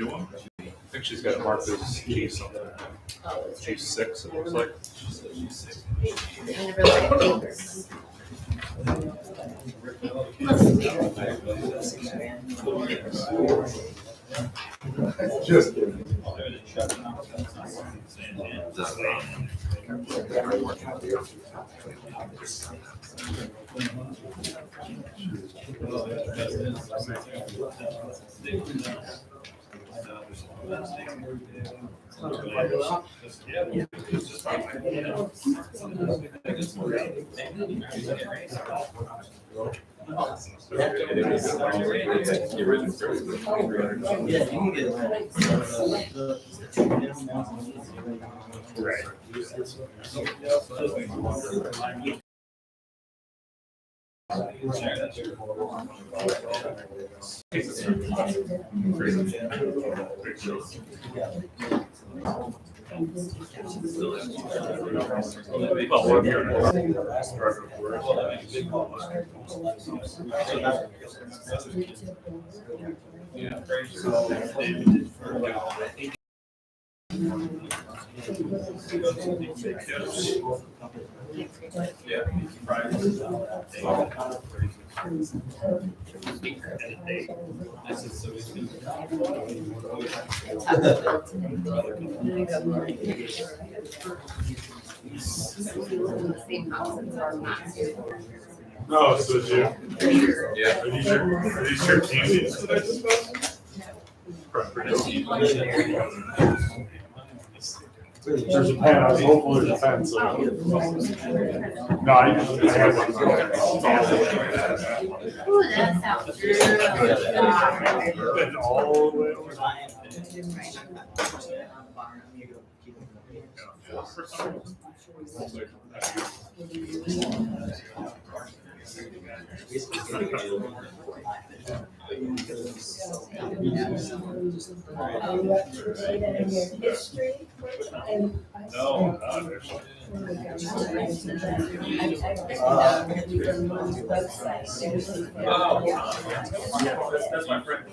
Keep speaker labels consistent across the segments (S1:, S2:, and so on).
S1: new one? I think she's got it marked as G something. G6, it looks like.
S2: I never liked papers.
S3: Just kidding.
S1: Well, we're here.
S2: Same house as our max.
S1: Oh, so Jim.
S3: Yeah.
S1: Are these your candies?
S4: There's a pen, I was hopeful there's a pen, so. No, I have one.
S2: Ooh, that sounds good.
S4: Been all the way over.
S1: No, not actually. That's my friend.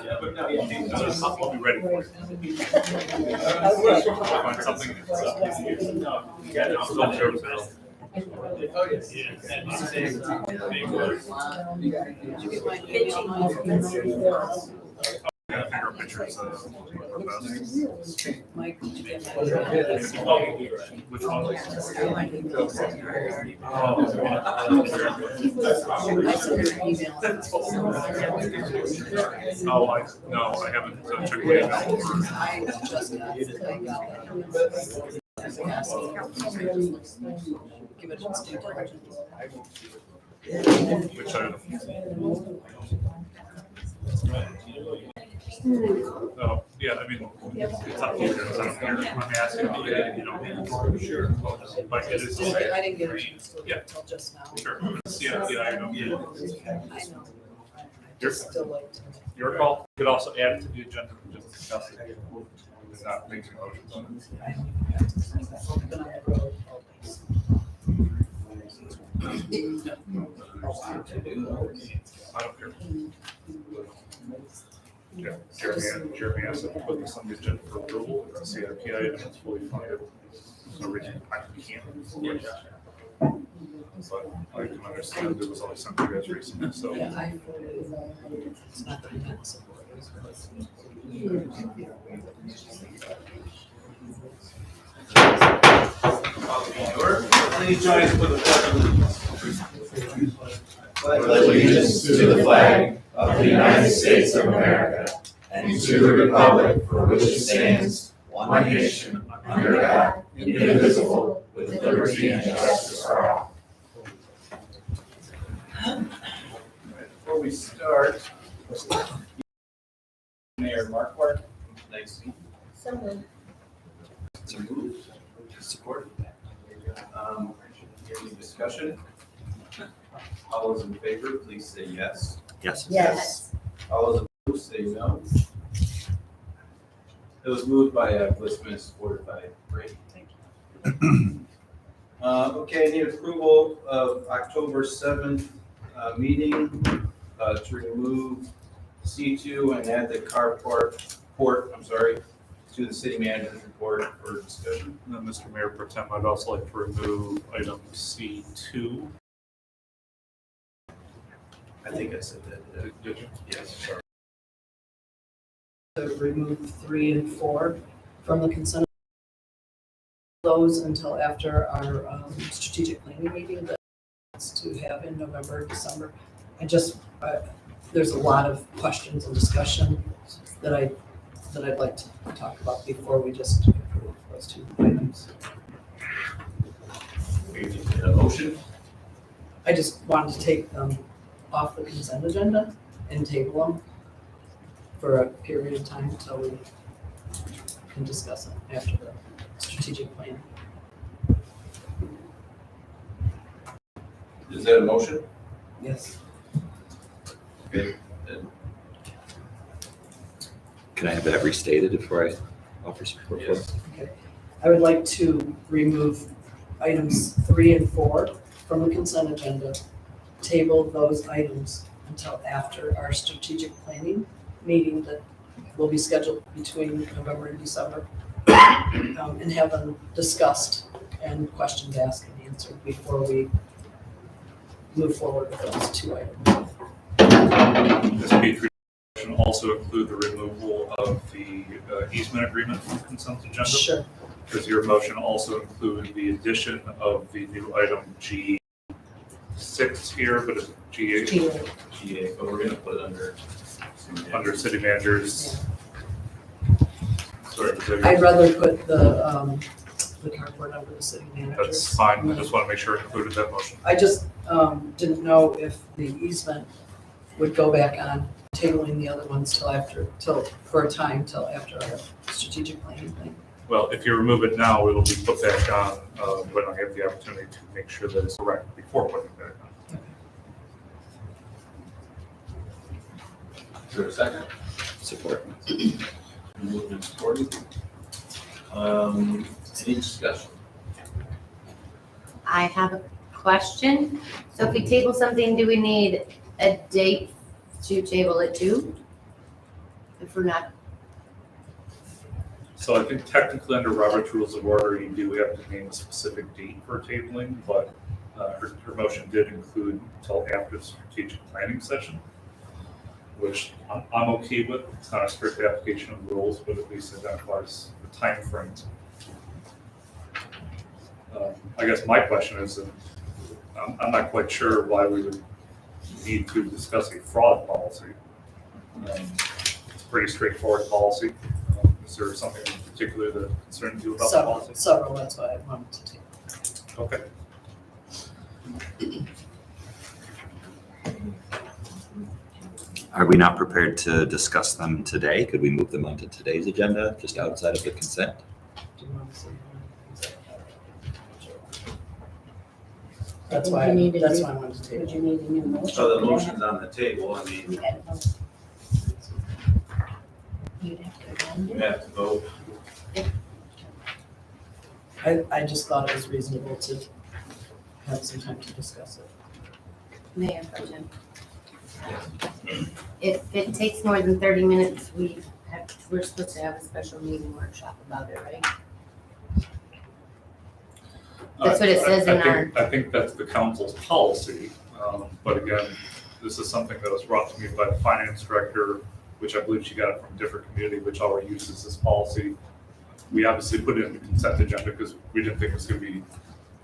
S1: Yeah, but no, I'll be ready for you. Find something. Yeah, I'm still nervous now. Oh, yes. Gotta figure out pictures of the best.
S5: Mike, did you get
S1: Which one?
S5: I sent her an email.
S1: Oh, no, I haven't checked my email.
S5: I just got it. Give it its due diligence.
S1: Which item? Oh, yeah, I mean, it's up to you. It's up here. I'm asking, sure. But it is.
S5: I didn't get a chance to
S1: Yeah.
S5: look until just now.
S1: Sure. Yeah, I know.
S5: I know. I just still like to.
S1: Your call. You could also add it to the agenda and just discuss it. It's not making motions on it.
S5: Been on the road all
S1: I don't care. Yeah, Jeremy asked if to put this on the agenda for approval. It's a CIP item, it's fully funded. There's no reason I can't. But I can understand it was only sent to you guys recently, so.
S5: Yeah, I it's not that I can't support
S6: Please join us for the pledge of allegiance.
S7: Pledge allegiance to the flag of the United States of America and to the republic for which it stands, one nation, under God, indivisible, with liberty and justice for all.
S6: Before we start, Mayor Markwart, thanks. So moved. Support. Any discussion? All those in favor, please say yes.
S7: Yes.
S2: Yes.
S6: All those opposed, say no. It was moved by Glissman, supported by Brady. Thank you. Okay, I need approval of October 7th meeting to remove C2 and add the port, to the city manager's report for discussion.
S1: And then, Mr. Mayor Pro Tem, I'd also like to remove item C2.
S6: I think I said that.
S1: Did you?
S6: Yes.
S1: Sorry.
S5: To remove 3 and 4 from the consent. Those until after our strategic planning meeting that's to have in November, December. There's a lot of questions and discussion that I'd like to talk about before we just approve those 2 items.
S6: A motion?
S5: I just wanted to take them off the consent agenda and table them for a period of time until we can discuss it after the strategic plan.
S6: Is that a motion?
S5: Yes.
S6: Okay.
S7: Can I have that restated before I offer support for it?
S6: Yes.
S5: I would like to remove items 3 and 4 from the consent agenda, table those items until after our strategic planning meeting that will be scheduled between November and December, and have them discussed and questions asked and answered before we move forward with those 2 items.
S1: Ms. Petrie, should also include the removal of the easement agreement from consent agenda.
S5: Sure.
S1: Because your motion also included the addition of the new item G6 here, but it's G8
S6: GA, but we're gonna put it
S1: under city managers. Sorry, was that-
S5: I'd rather put the carport under the city manager.
S1: that's fine. I just want to make sure I included that motion.
S5: I just didn't know if the easement would go back on tabling the other ones till after our strategic planning thing.
S1: Well, if you remove it now, it'll be put back on when I have the opportunity to make sure that it's correct before putting it back on.
S6: Is there a second?
S7: Support.
S6: Moved and supported. Any discussion?
S2: I have a question. So if we table something, do we need a date to table it to? If we're not,
S1: So I think technically under Robert's Rules of Order, you do have to name a specific date for tabling, but her motion did include until after the strategic planning session, which I'm okay with. It's not a strict application of the rules, but at least identifies the timeframe. I guess my question is, I'm not quite sure why we would need to discuss a fraud policy. It's a pretty straightforward policy. Is there something in particular that concerns you about the policy?
S5: Several, that's why I wanted to table.
S1: Okay.
S7: Are we not prepared to discuss them today? Could we move them onto today's agenda, just outside of the consent?
S5: Do you want to say? That's why I wanted to table.
S8: Would you need a new motion?
S6: So the motion's on the table, I mean,
S8: You'd have to amend
S6: you
S8: it.
S6: have to vote.
S5: I just thought it was reasonable to have some time to discuss it.
S2: Mayor Pro Tem. If it takes more than 30 minutes, we're supposed to have a special meeting workshop about it, right? That's what it says in our.
S1: I think that's the council's policy, but again, this is something that was brought to me by the finance director, which I believe she got it from a different community, which already uses this policy. We obviously put it in the consent agenda because we didn't think it was going to be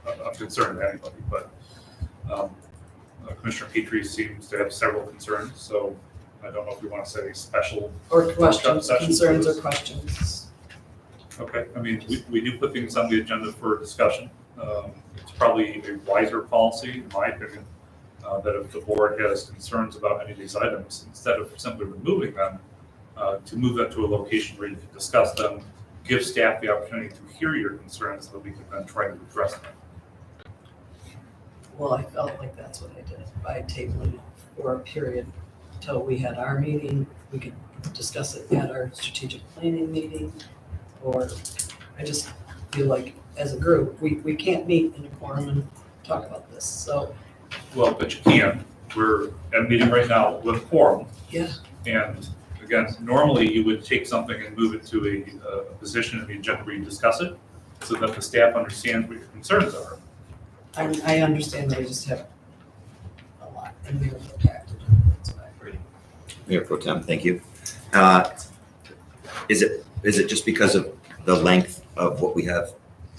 S1: of concern to anybody, but Commissioner Petrie seems to have several concerns, so I don't know if we want to set a special.
S5: Or questions,
S1: session for
S5: concerns or
S1: this.
S5: questions.
S1: Okay, I mean, we do put things on the agenda for discussion. It's probably a wiser policy, in my opinion, that if the board has concerns about any of these items, instead of simply removing them, to move them to a location where you can discuss them, give staff the opportunity to hear your concerns so that we can then try to address them.
S5: Well, I felt like that's what I did by tabling it for a period till we had our meeting. We could discuss it at our strategic planning meeting, or I just feel like as a group, we can't meet in a quorum and talk about this. So,
S1: Well, but you can. We're at a meeting right now with a quorum.
S5: Yeah.
S1: And again, normally you would take something and move it to a position in the agenda where you discuss it, so that the staff understands what your concerns are.
S5: I understand, I just have a lot and we were packed. That's why.
S7: Mayor Pro Tem, thank you. Is it just because of the length of what we have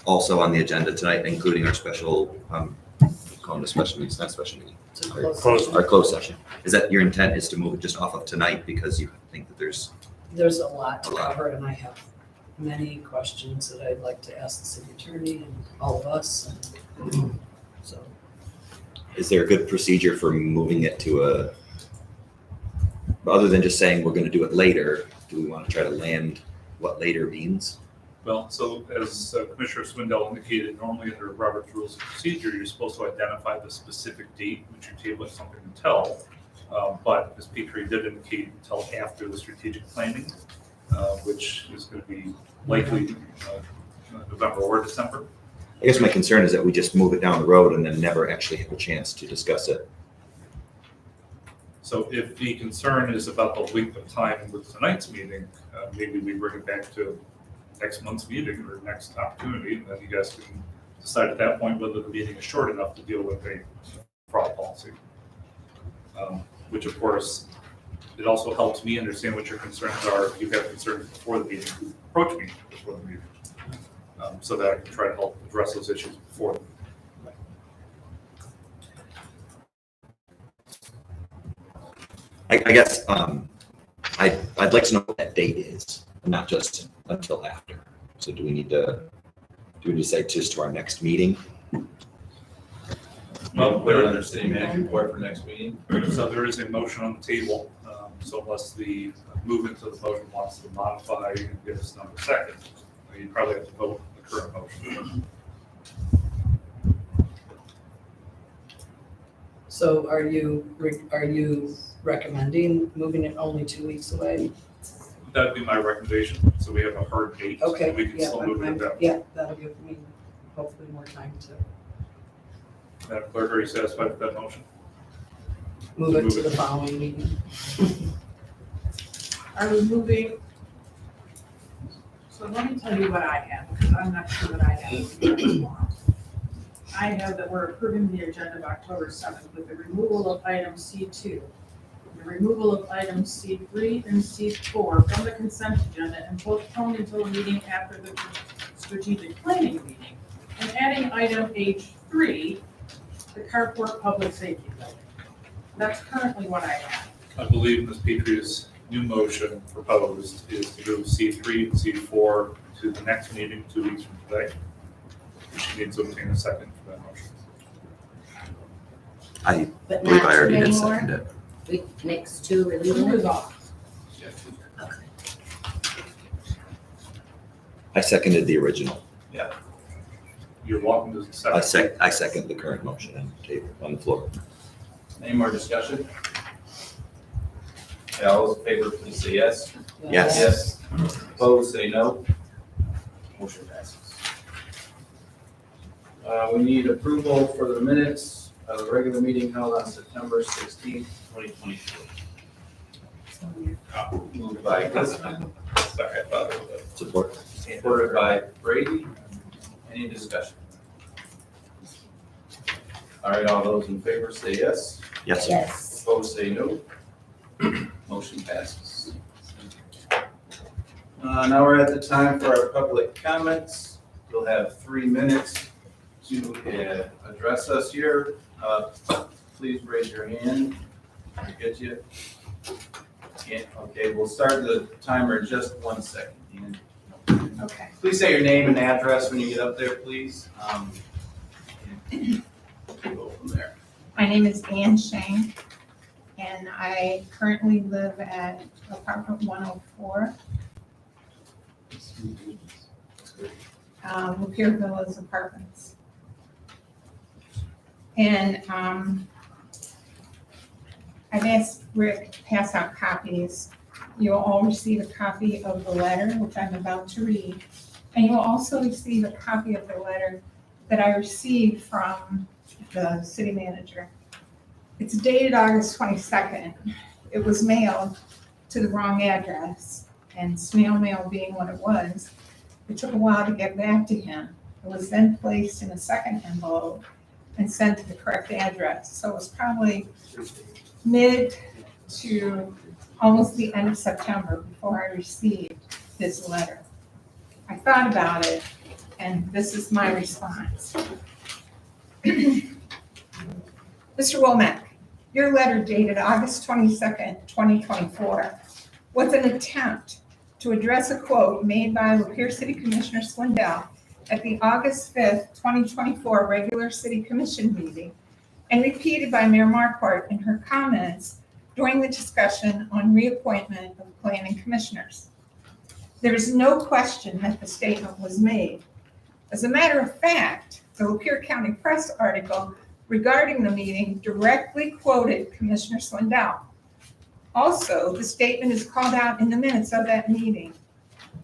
S7: also on the agenda tonight, including our special, calling it a special meeting, it's not a special meeting,
S5: To close.
S4: Close.
S7: our closed session? Is that your intent is to move it just off of tonight because you think that there's,
S5: There's a lot to
S7: A lot.
S5: cover and I have many questions that I'd like to ask the city attorney and all of us. And so,
S7: is there a good procedure for moving it to a, other than just saying we're gonna do it later, do we want to try to land what later means?
S1: Well, so as Commissioner Swindell indicated, normally under Robert's Rules of Procedure, you're supposed to identify the specific date which you're tabling something until. But as Petrie did indicate, until after the strategic planning, which is going to be likely November or December.
S7: I guess my concern is that we just move it down the road and then never actually have a chance to discuss it.
S1: So if the concern is about the length of time with tonight's meeting, maybe we bring it back to next month's meeting or next opportunity, and then you guys can decide at that point whether the meeting is short enough to deal with a fraud policy. Which of course, it also helps me understand what your concerns are. If you have concerns before the meeting, approach me before the meeting. So that I can try to help address those issues before.
S7: I guess, I'd like to know what that date is, not just until after. So do we need to say just to our next meeting?
S1: Well,
S6: Put it under city manager report for next meeting.
S1: So there is a motion on the table, so unless the movement to the motion wants to modify and give us number second, you probably have to vote the current motion.
S5: so are you recommending moving it only 2 weeks away?
S1: That'd be my recommendation, so we have a hard date.
S5: Okay,
S1: We can
S5: yeah,
S1: still move it down.
S5: yeah, that'll give me hopefully more time to
S1: Madam Clerk, are you satisfied with that motion?
S5: move it to the following meeting.
S9: Are we moving? So let me tell you what I have, because I'm not sure what I have. I have that we're approving the agenda of October 7th with the removal of item C2, the removal of items C3 and C4 from the consent agenda and postponed until a meeting after the strategic planning meeting, and adding item H3, the carport public safety building. That's currently what I have.
S1: I believe Ms. Petrie's new motion proposed is to move C3 and C4 to the next meeting 2 weeks from today. She needs to obtain a second for that motion.
S7: I
S2: But
S7: believe
S2: not
S7: I
S2: two
S7: already did
S2: anymore?
S7: second it.
S2: We next two, we're
S9: Who
S2: leaving
S9: is
S2: it?
S9: off?
S7: I seconded the original.
S1: You're welcome to second.
S7: I second the current motion on the table, on the floor.
S6: Any more discussion? Okay, all those in favor, please say yes.
S7: Yes.
S6: Yes. Opposed, say no. Motion passes. We need approval for the minutes of the regular meeting held on September 16th, 2024. Moved by Glisman. Sorry, I thought it was.
S7: Support.
S6: Supported by Brady. Any discussion? All right, all those in favor say yes.
S7: Yes.
S2: Yes.
S6: Opposed, say no. Motion passes. Now we're at the time for our public comments. You'll have 3 minutes to address us here. Please raise your hand. I'll get you. Okay, we'll start the timer in just 1 second. Ian.
S9: Okay.
S6: Please say your name and address when you get up there, please. We'll go from there.
S10: My name is Ann Shank, and I currently live at apartment 104. Lapeer Villas Apartments. And I've asked Rick to pass out copies. You'll all receive a copy of the letter, which I'm about to read. And you'll also receive a copy of the letter that I received from the city manager. It's dated August 22nd. It was mailed to the wrong address, and snail mail being what it was, it took a while to get back to him. It was then placed in a second envelope and sent to the correct address. So it was probably mid to almost the end of September before I received this letter. I thought about it, and this is my response. Mr. Womack, your letter dated August 22nd, 2024 was an attempt to address a quote made by Lapeer City Commissioner Swindell at the August 5th, 2024 regular City Commission meeting and repeated by Mayor Marquardt in her comments during the discussion on reappointment of planning commissioners. There is no question that the statement was made. As a matter of fact, the Lapeer County Press article regarding the meeting directly quoted Commissioner Swindell. Also, the statement is called out in the minutes of that meeting.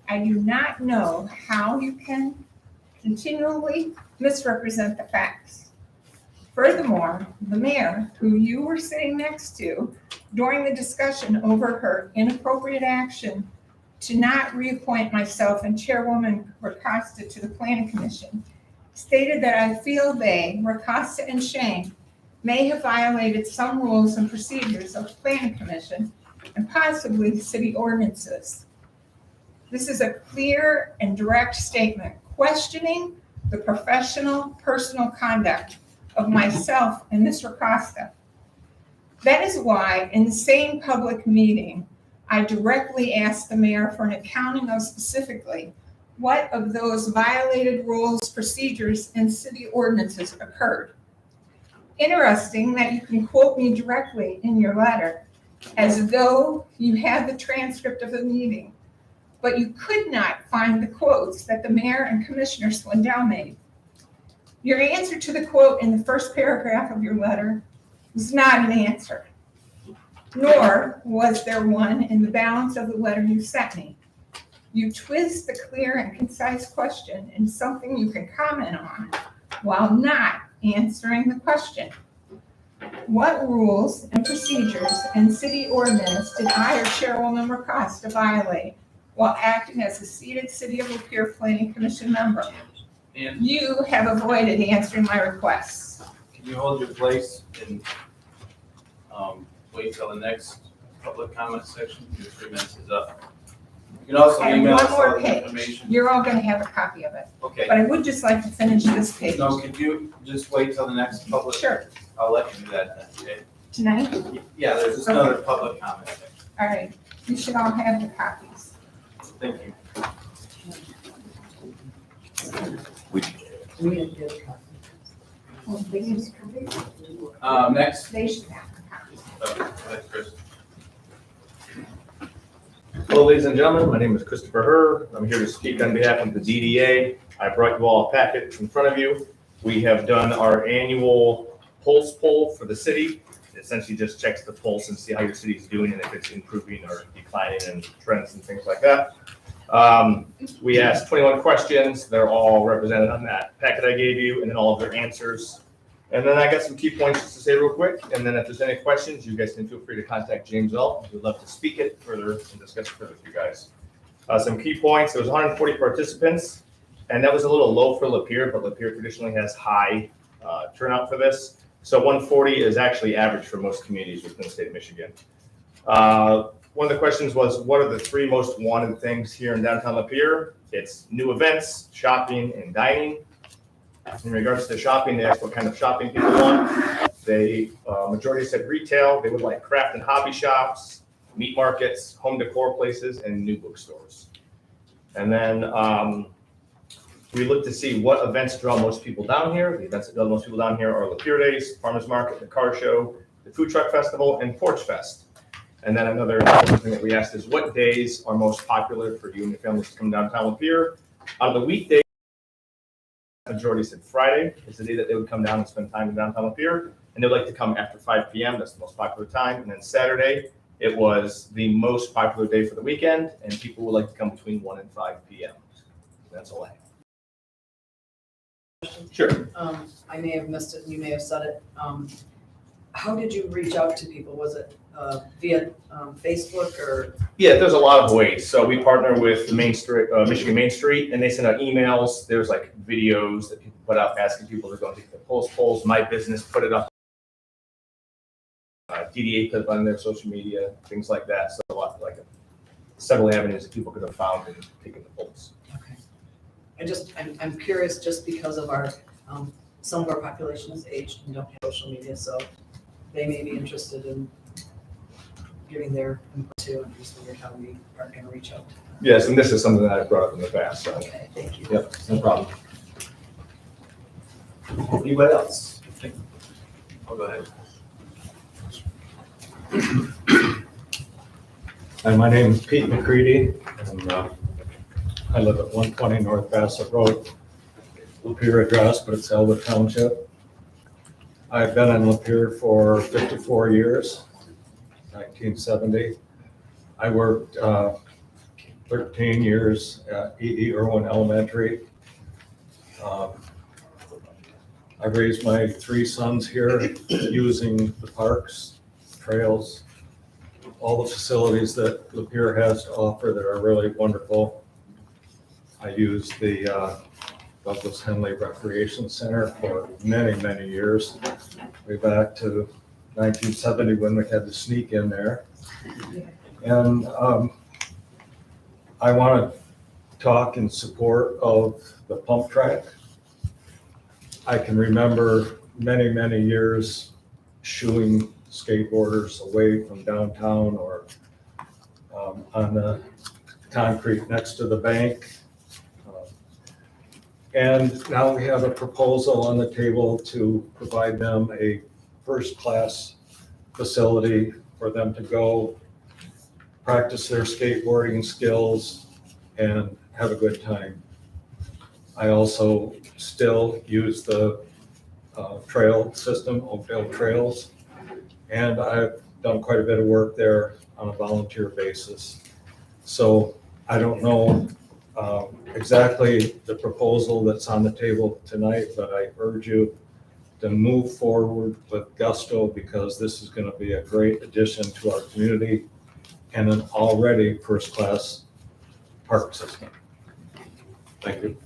S10: I do not know how you can continually misrepresent the facts. Furthermore, the mayor, who you were sitting next to during the discussion over her inappropriate action to not reappoint myself and Chairwoman Racosta to the Planning Commission, stated that I feel they, Racosta and Shane, may have violated some rules and procedures of the Planning Commission and possibly city ordinances. This is a clear and direct statement questioning the professional, personal conduct of myself and Ms. Racosta. That is why in the same public meeting, I directly asked the mayor for an accounting of specifically what of those violated rules, procedures, and city ordinances occurred. Interesting that you can quote me directly in your letter as though you had the transcript of the meeting, but you could not find the quotes that the mayor and Commissioner Swindell made. Your answer to the quote in the first paragraph of your letter was not an answer, nor was there one in the balance of the letter you sent me. You twist the clear and concise question into something you can comment on while not answering the question. What rules and procedures and city ordinance did I or Chairwoman Racosta violate while acting as a seated City of Lapeer Planning Commission member?
S6: And
S10: You have avoided answering my requests.
S6: can you hold your place and wait till the next public comment section? Your 3 minutes is up. You can also
S10: I have
S6: email
S10: one
S6: us all
S10: more
S6: the
S10: page.
S6: information.
S10: You're all gonna have a copy of it,
S6: Okay.
S10: but I would just like to finish this page.
S6: No, could you just wait till the next public?
S10: Sure,
S6: I'll let you do that then, okay?
S10: tonight?
S6: Yeah, there's just another public comment section.
S10: All right, you should all have the copies.
S6: Thank you.
S5: We didn't get a copy.
S10: Well, they should
S6: Next,
S10: they should have the copies.
S6: go ahead, Chris.
S11: Hello, ladies and gentlemen. My name is Christopher Herr. I'm here to speak on behalf of the DDA. I brought you all a packet in front of you. We have done our annual pulse poll for the city. It essentially just checks the pulse and see how your city is doing and if it's improving or declining and trends and things like that. We asked 21 questions. They're all represented on that packet I gave you and then all of their answers. And then I got some key points just to say real quick. And then if there's any questions, you guys can feel free to contact James L. We'd love to speak it further and discuss it further with you guys. Some key points. There was 140 participants, and that was a little low for Lapeer, but Lapeer traditionally has high turnout for this. So 140 is actually average for most communities within the state of Michigan. One of the questions was, what are the 3 most wanted things here in downtown Lapeer? It's new events, shopping, and dining. In regards to shopping, they asked what kind of shopping people want. They, majority said retail. They would like craft and hobby shops, meat markets, home decor places, and new bookstores. And then we looked to see what events draw most people down here. The events that draw most people down here are Lapeer Days, Farmers Market, the Car Show, the Food Truck Festival, and Porch Fest. And then another thing that we asked is what days are most popular for you and your families to come downtown Lapeer? Out of the weekdays, majority said Friday is the day that they would come down and spend time in downtown Lapeer, and they'd like to come after 5 p.m. That's the most popular time. And then Saturday, it was the most popular day for the weekend, and people would like to come between 1 and 5 p.m. That's all I have. Sure.
S5: I may have missed it, and you may have said it. How did you reach out to people? Was it via Facebook or?
S11: Yeah, there's a lot of ways. So we partner with Main Street, Michigan Main Street, and they send out emails. There's like videos that people put up asking people to go take the polls. My business put it up. DDA put it on their social media, things like that. So a lot, like several avenues that people could have found in taking the polls.
S5: Okay. I'm curious just because of our, some of our population is aged and don't have social media, so they may be interested in giving their input too, and just wondered how we are gonna reach out to them.
S11: Yes, and this is something that I brought up in the past. So.
S5: Okay, thank you.
S11: Yep, no problem.
S6: Anybody else? Oh, go ahead.
S4: Hi, my name is Pete McCready, and I live at 120 North Bassett Road, Lapeer address, but it's Elwood Township. I've been in Lapeer for 54 years, 1970. I worked 13 years at E.E. Irwin Elementary. I raised my 3 sons here using the parks, trails, all the facilities that Lapeer has to offer that are really wonderful. I used the Douglas Henley Recreation Center for many, many years, way back to 1970 when we had to sneak in there. And I want to talk in support of the pump track. I can remember many, many years shooing skateboarders away from downtown or on the concrete next to the bank. And now we have a proposal on the table to provide them a first-class facility for them to go practice their skateboarding skills and have a good time. I also still use the trail system, Oakdale Trails, and I've done quite a bit of work there on a volunteer basis. So I don't know exactly the proposal that's on the table tonight, but I urge you to move forward with gusto because this is going to be a great addition to our community and an already first-class park system. Thank you.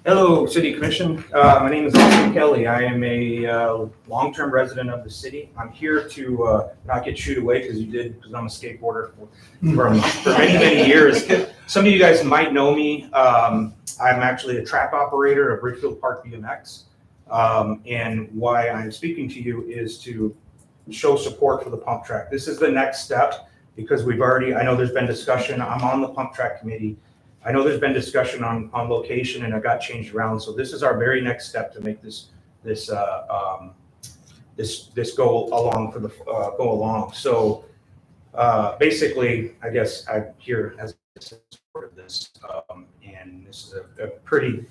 S12: Hello, City Commission. My name is Austin Kelly. I am a long-term resident of the city. I'm here to not get shooed away because you did, because I'm a skateboarder for many, many years. Some of you guys might know me. I'm actually a track operator of Bridgefield Park BMX. And why I'm speaking to you is to show support for the pump track. This is the next step because we've already, I know there's been discussion. I'm on the pump track committee. I know there's been discussion on location and it got changed around. So this is our very next step to make this go along for the go along. So basically, I guess I'm here as a support of this, and this is a pretty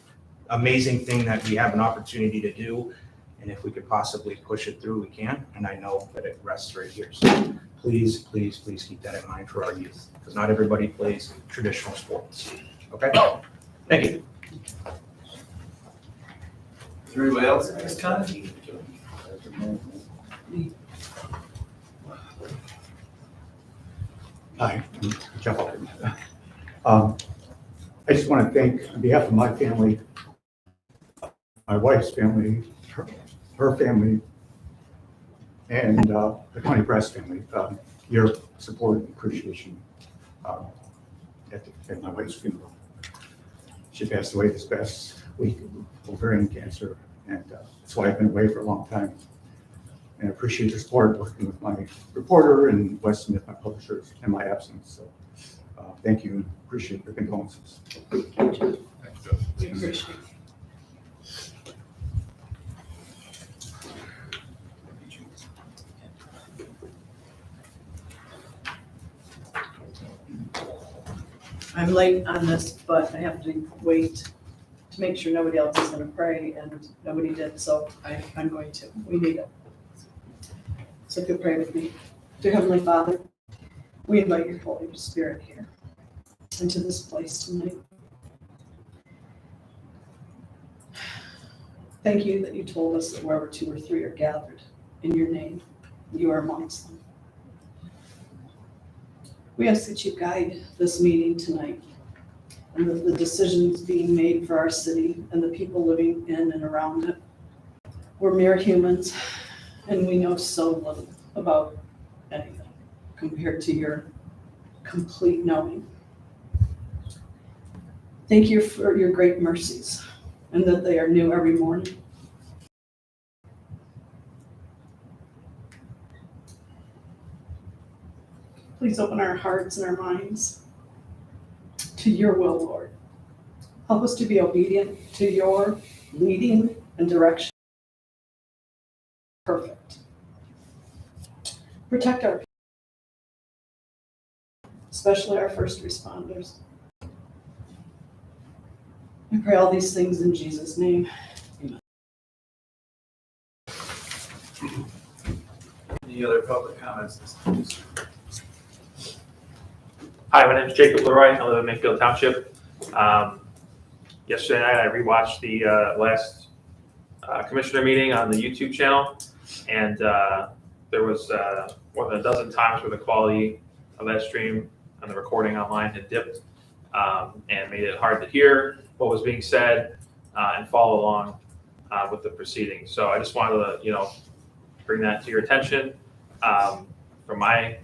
S12: amazing thing that we have an opportunity to do. And if we could possibly push it through, we can. And I know that it rests right here. So please, please, please keep that in mind for our youth, because not everybody plays traditional sports. Okay? Thank you.
S6: Anybody else at this time?
S13: Hi, I'm Jeff Alderman. I just want to thank, on behalf of my family, my wife's family, her family, and the County Press family, your support and appreciation at my wife's funeral. She passed away this past week of ovarian cancer, and that's why I've been away for a long time. And I appreciate your support working with my reporter and Wes Smith, my publishers, in my absence. So thank you, and appreciate your condolences.
S5: Thank you. We appreciate it. I'm late on this, but I have to wait to make sure nobody else is going to pray, and nobody did, so I'm going to. We need it. So if you'll pray with me. Dear Heavenly Father, we invite your Holy Spirit here into this place tonight. Thank you that you told us that wherever 2 or 3 are gathered in your name, you are amongst them. We ask that you guide this meeting tonight and the decisions being made for our city and the people living in and around it. We're mere humans and we know so little about anything compared to your complete knowing. Thank you for your great mercies and that they are new every morning. Please open our hearts and our minds to your will, Lord. Help us to be obedient to your leading and direction. Perfect. Protect our people, especially our first responders. I pray all these things in Jesus' name. Amen.
S6: Any other public comments?
S11: Hi, my name is Jacob Leroy. I live in Mayfield Township. Yesterday night, I rewatched the last commissioner meeting on the YouTube channel, and there was more than a dozen times where the quality of that stream and the recording online had dipped and made it hard to hear what was being said and follow along with the proceedings. So I just wanted to, bring that to your attention. From my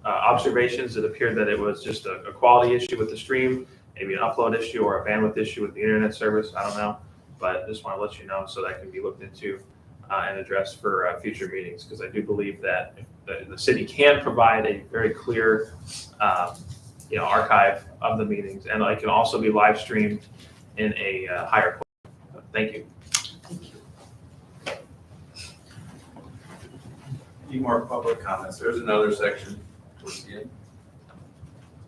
S11: observations, it appeared that it was just a quality issue with the stream, maybe an upload issue or a bandwidth issue with the internet service. I don't know, but just want to let you know so that can be looked into and addressed for future meetings, because I do believe that the city can provide a very clear, archive of the meetings, and it can also be live streamed in a higher quality. Thank you.
S6: Any more public comments? There's another section towards the end.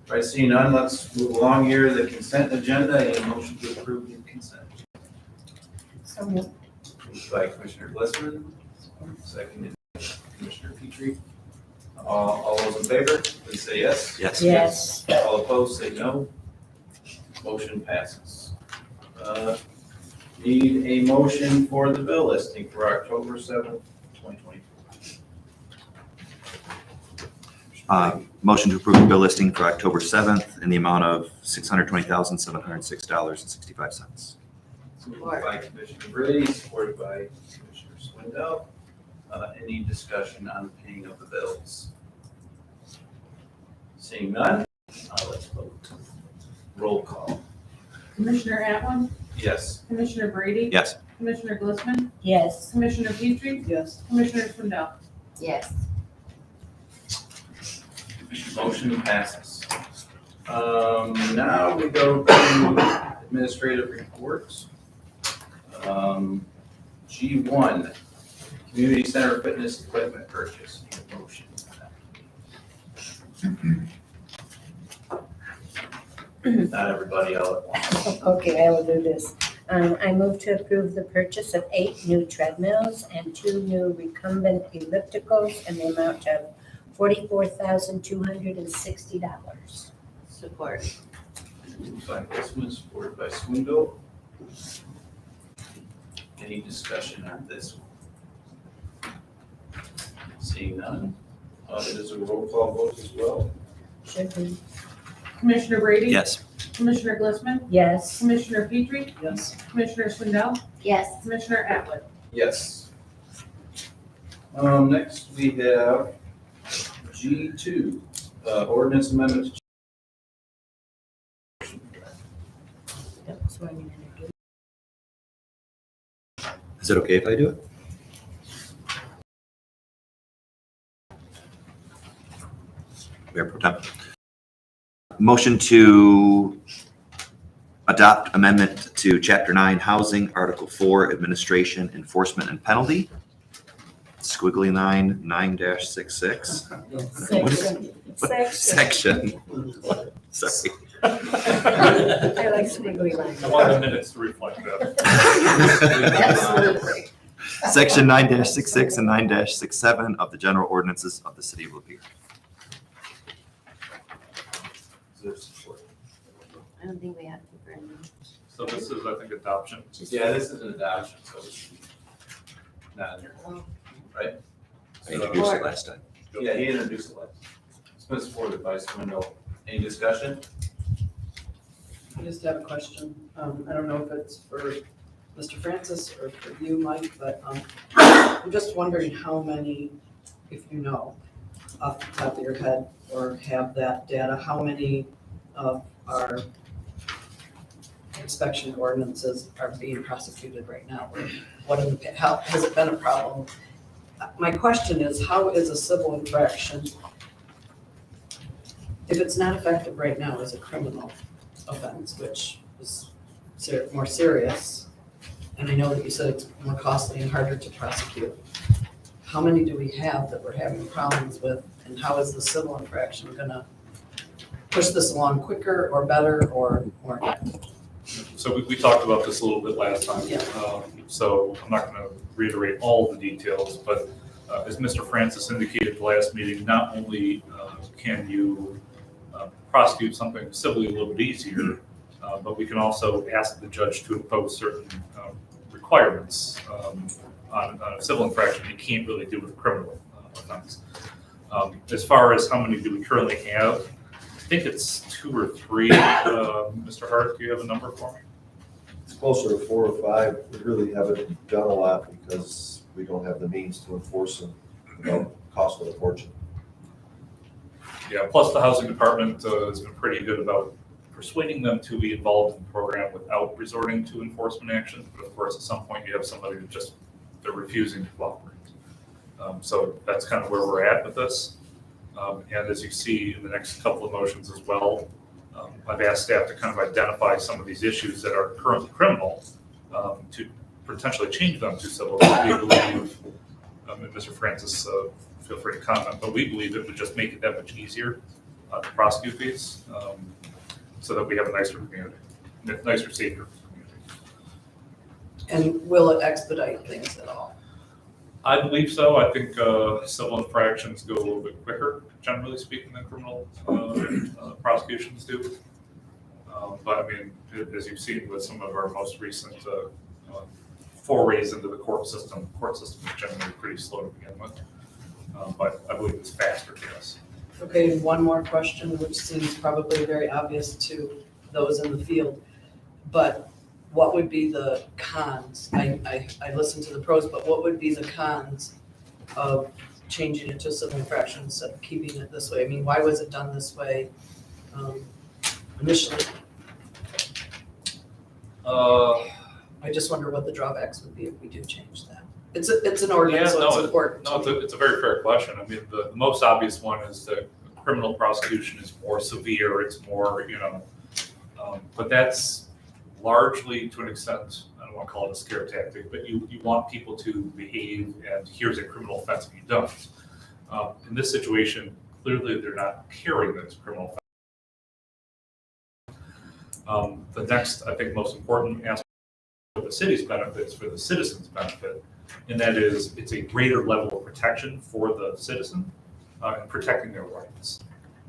S6: If I see none, let's move along here. The consent agenda, a motion to approve the consent.
S8: So moved.
S6: Moved by Commissioner Glissman, seconded by Commissioner Petrie. All those in favor, please say yes.
S7: Yes.
S8: Yes.
S6: All opposed, say no. Motion passes. Need a motion for the bill listing for October 7th, 2024.
S7: Motion to approve the bill listing for October 7th in the amount of $620,706.65.
S6: Moved by Commissioner Brady, supported by Commissioner Swindell. Any discussion on paying of the bills? Seeing none, let's vote. Roll call.
S9: Commissioner Atwood,
S6: Yes.
S9: Commissioner Brady,
S7: Yes.
S9: Commissioner Glissman,
S8: Yes.
S9: Commissioner Petrie,
S5: Yes.
S9: Commissioner Swindell.
S2: Yes.
S6: Motion passes. Now we go to administrative reports. G1, community center fitness equipment purchase. Need a motion. Not everybody all at once.
S8: Okay, I will do this. I move to approve the purchase of 8 new treadmills and 2 new recumbent ellipticals in the amount of $44,260.
S2: Support.
S6: Moved by Glissman, supported by Swindle. Any discussion on this one? Seeing none, it is a roll call vote as well.
S8: Should be.
S9: Commissioner Brady,
S7: Yes.
S9: Commissioner Glissman,
S8: Yes.
S9: Commissioner Petrie,
S5: Yes.
S9: Commissioner Swindell,
S2: Yes.
S9: Commissioner Atwood.
S6: Yes. Next we have G2, ordinance amendment.
S8: That's what I'm gonna do.
S7: Is it okay if I do it? Mayor Pro Tem. Motion to adopt amendment to Chapter 9 Housing, Article 4 Administration, Enforcement, and Penalty. Squiggly 9-66.
S8: Section.
S7: Sorry.
S8: I like squiggly lines.
S1: I want the minutes to reflect that.
S2: Absolutely.
S7: Section 9-66 and 9-67 of the general ordinances of the city of Lapeer.
S6: Is there support?
S2: I don't think we have to for any.
S1: So this is, I think, adoption.
S6: Yeah, this is an adoption, so it's not, right?
S7: I introduced it last time.
S6: Yeah, he introduced it last. It's been supported by Swindle. Any discussion?
S5: I just have a question. I don't know if it's for Mr. Francis or for you, Mike, but I'm just wondering how many, if you know, off the top of your head or have that data, how many of our inspection ordinances are being prosecuted right now? What in the, how, has it been a problem? My question is, how is a civil infraction, if it's not effective right now, is a criminal offense, which is more serious? And I know that you said it's more costly and harder to prosecute. How many do we have that we're having problems with, and how is the civil infraction gonna push this along quicker or better or not?
S1: So we talked about this a little bit last time.
S5: Yeah.
S1: So I'm not going to reiterate all the details, but as Mr. Francis indicated at the last meeting, not only can you prosecute something civilly a little bit easier, but we can also ask the judge to impose certain requirements on a civil infraction you can't really do with a criminal offense. As far as how many do we currently have, I think it's 2 or 3. Mr. Hart, do you have a number for me?
S3: It's closer to 4 or 5. We really haven't done a lot because we don't have the means to enforce them without costing a fortune.
S1: Yeah, plus the housing department has been pretty good about persuading them to be involved in the program without resorting to enforcement action. But of course, at some point you have somebody who just, they're refusing to cooperate. So that's kind of where we're at with this. And as you see in the next couple of motions as well, I've asked staff to kind of identify some of these issues that are currently criminal to potentially change them to civil. We believe, and Mr. Francis, feel free to comment, but we believe it would just make it that much easier to prosecute these so that we have a nicer community, nicer, safer community.
S5: And will it expedite things at all?
S1: I believe so. I think civil infractions go a little bit quicker, generally speaking, than criminal prosecutions do. But I mean, as you've seen with some of our most recent forays into the court system is generally pretty slow to begin with. But I believe it's faster to us.
S5: Okay, one more question, which seems probably very obvious to those in the field, but what would be the cons? I listened to the pros, but what would be the cons of changing it to civil infraction instead of keeping it this way? I mean, why was it done this way initially? I just wonder what the drawbacks would be if we do change that. It's an ordinance, so it's important.
S1: No, it's a very fair question. I mean, the most obvious one is that criminal prosecution is more severe. It's more, but that's largely, to an extent, I don't want to call it a scare tactic, but you want people to behave, and here's a criminal offense if you don't. In this situation, clearly they're not carrying this criminal offense. The next, I think, most important aspect of the city's benefits for the citizens' benefit, and that is it's a greater level of protection for the citizen and protecting their rights.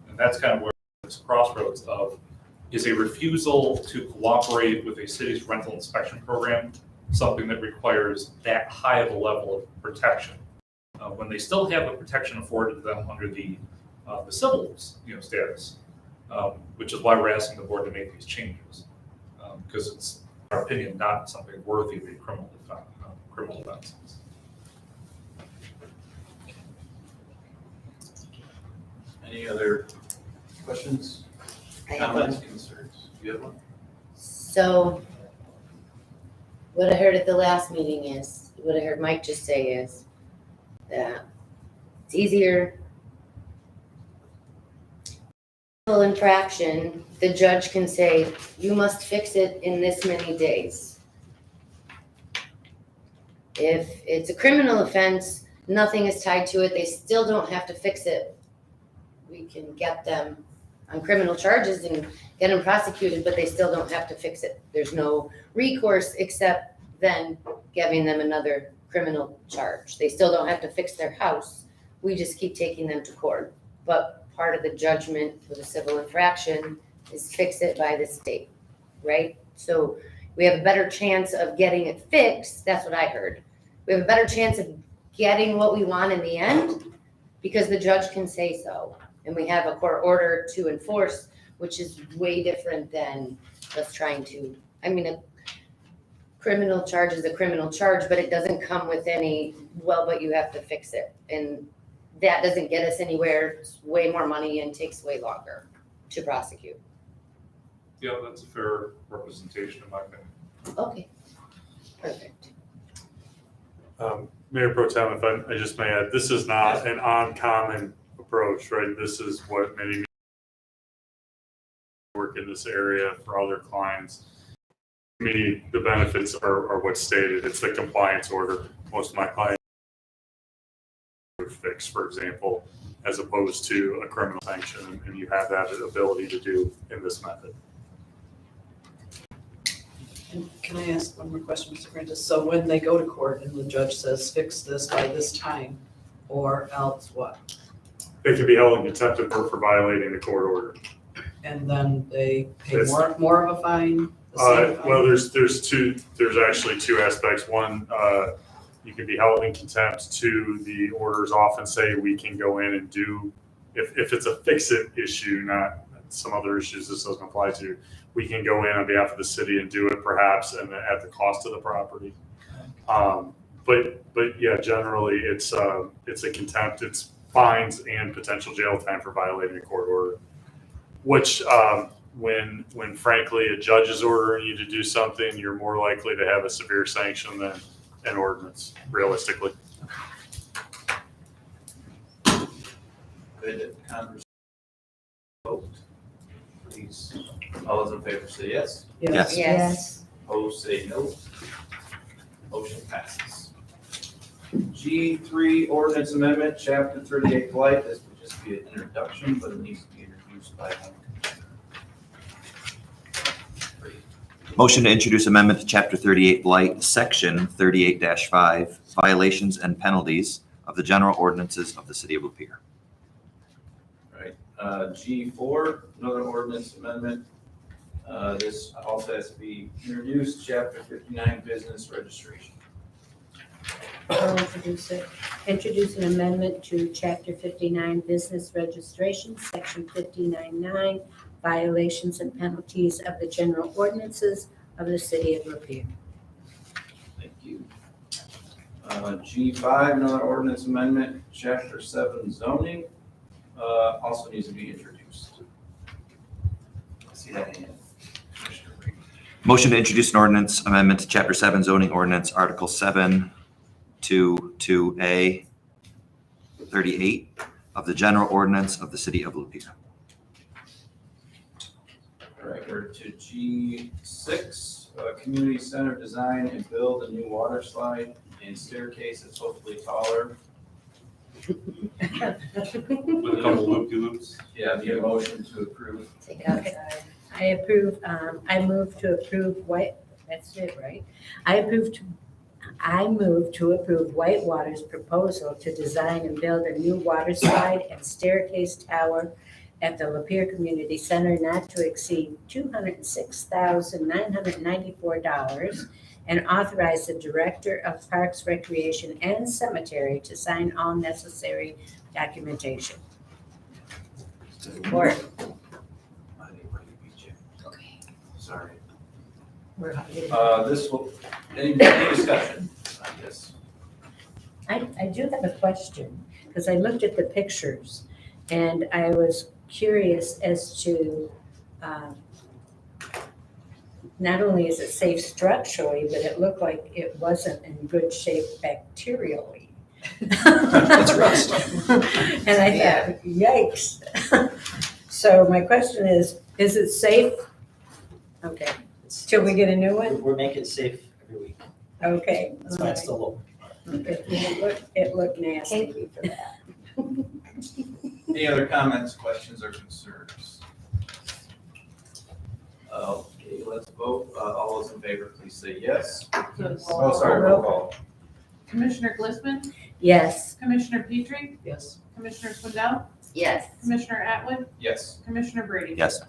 S1: And that's kind of where this crossroads of, is a refusal to cooperate with a city's rental inspection program something that requires that high of a level of protection when they still have the protection afforded to them under the civil status, which is why we're asking the board to make these changes, because it's, in our opinion, not something worthy of a criminal offense.
S6: Any other questions?
S2: I have
S6: Comments, concerns? Do you have one?
S2: So what I heard at the last meeting is, what I heard Mike just say is that it's easier. Civil infraction, the judge can say, you must fix it in this many days. If it's a criminal offense, nothing is tied to it. They still don't have to fix it. We can get them on criminal charges and get them prosecuted, but they still don't have to fix it. There's no recourse except then giving them another criminal charge. They still don't have to fix their house. We just keep taking them to court. But part of the judgment for the civil infraction is fix it by the state, right? So we have a better chance of getting it fixed. That's what I heard. We have a better chance of getting what we want in the end because the judge can say so. And we have a court order to enforce, which is way different than us trying to, I mean, a criminal charge is a criminal charge, but it doesn't come with any, well, but you have to fix it. And that doesn't get us anywhere. It's way more money and takes way longer to prosecute.
S1: Yeah, that's a fair representation in my opinion.
S2: Okay, perfect.
S14: Mayor Pro Tem, if I just may add, this is not an uncommon approach, right? This is what many work in this area for other clients. To me, the benefits are what's stated. It's the compliance order. Most of my clients would fix, for example, as opposed to a criminal sanction, and you have that ability to do in this method.
S5: And can I ask one more question, Mr. Prentice? So when they go to court and the judge says, fix this by this time, or else what?
S14: They can be held in contempt of court for violating the court order.
S5: And then they pay
S14: That's-
S5: more of a fine? The same fine?
S14: Well, there's actually two aspects. One, you can be held in contempt. Two, the orders often say we can go in and do, if it's a fix-it issue, not some other issues this doesn't apply to, we can go in on behalf of the city and do it perhaps and at the cost of the property. But yeah, generally it's a contempt. It's fines and potential jail time for violating a court order, which when frankly a judge is ordering you to do something, you're more likely to have a severe sanction than an ordinance, realistically.
S6: Good conversation. Vote. Please, all those in favor say yes.
S3: Yes.
S2: Yes.
S6: Opposed, say no. Motion passes. G3, ordinance amendment, chapter 38 blight. This would just be an introduction, but it needs to be introduced by one.
S7: Motion to introduce amendment to Chapter 38 Blight, Section 38-5, Violations and Penalties of the General Ordinances of the City of Lapeer.
S6: Right. G4, another ordinance amendment. This also has to be introduced, chapter 59, business registration.
S8: I'll introduce it. Introduce an amendment to Chapter 59 Business Registration, Section 59-9, Violations and Penalties of the General Ordinances of the City of Lapeer.
S6: Thank you. G5, another ordinance amendment, chapter 7 zoning, also needs to be introduced. I see that hand. Commissioner Brady.
S7: Motion to introduce an ordinance amendment to Chapter 7 zoning ordinance, Article 7 to 2A 38 of the General Ordinance of the City of Lapeer.
S6: All right, we're to G6, community center design and build a new water slide and staircase that's hopefully taller.
S1: With a couple loop-de-loops.
S6: Yeah, the motion to approve.
S2: Take it outside.
S8: I move to approve that's it, right? I move to approve Whitewater's proposal to design and build a new water slide and staircase tower at the Lapeer Community Center not to exceed $206,994 and authorize the Director of Parks, Recreation, and Cemetery to sign all necessary documentation. Support.
S2: Okay.
S6: Sorry.
S5: We're
S6: This will, any discussion on this?
S8: I do have a question, because I looked at the pictures and I was curious as to, not only is it safe structurally, but it looked like it wasn't in good shape bacterially.
S7: It's rust.
S8: And I thought, yikes. So my question is it safe? Okay, till we get a new one?
S15: We're making it safe every week.
S8: Okay.
S15: That's why it's still low.
S8: It looked nasty.
S2: Thank you for that.
S6: Any other comments, questions, or concerns? Okay, let's vote. All those in favor, please say yes. Oh, sorry, roll call.
S9: Commissioner Glistman,
S8: Yes.
S9: Commissioner Petrie,
S5: Yes.
S9: Commissioner Swindell,
S2: Yes.
S9: Commissioner Atwood,
S6: Yes,
S9: Commissioner Brady.
S7: Yes.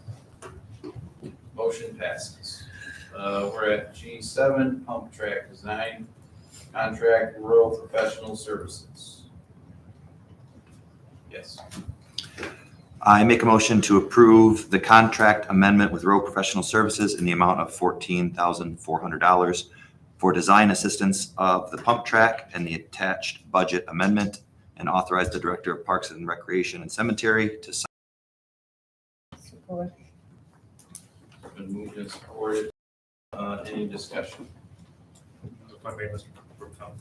S6: motion passes. We're at G7, pump track design, contract, rural professional services. Yes.
S16: I make a motion to approve the contract amendment with Rowe Professional Services in the amount of $14,400 for design assistance of the pump track and the attached budget amendment, and authorize the Director of Parks and Recreation and Cemetery to sign.
S8: Support.
S6: Been moved and supported. Any discussion?
S1: If I may, Mr. Brooktown.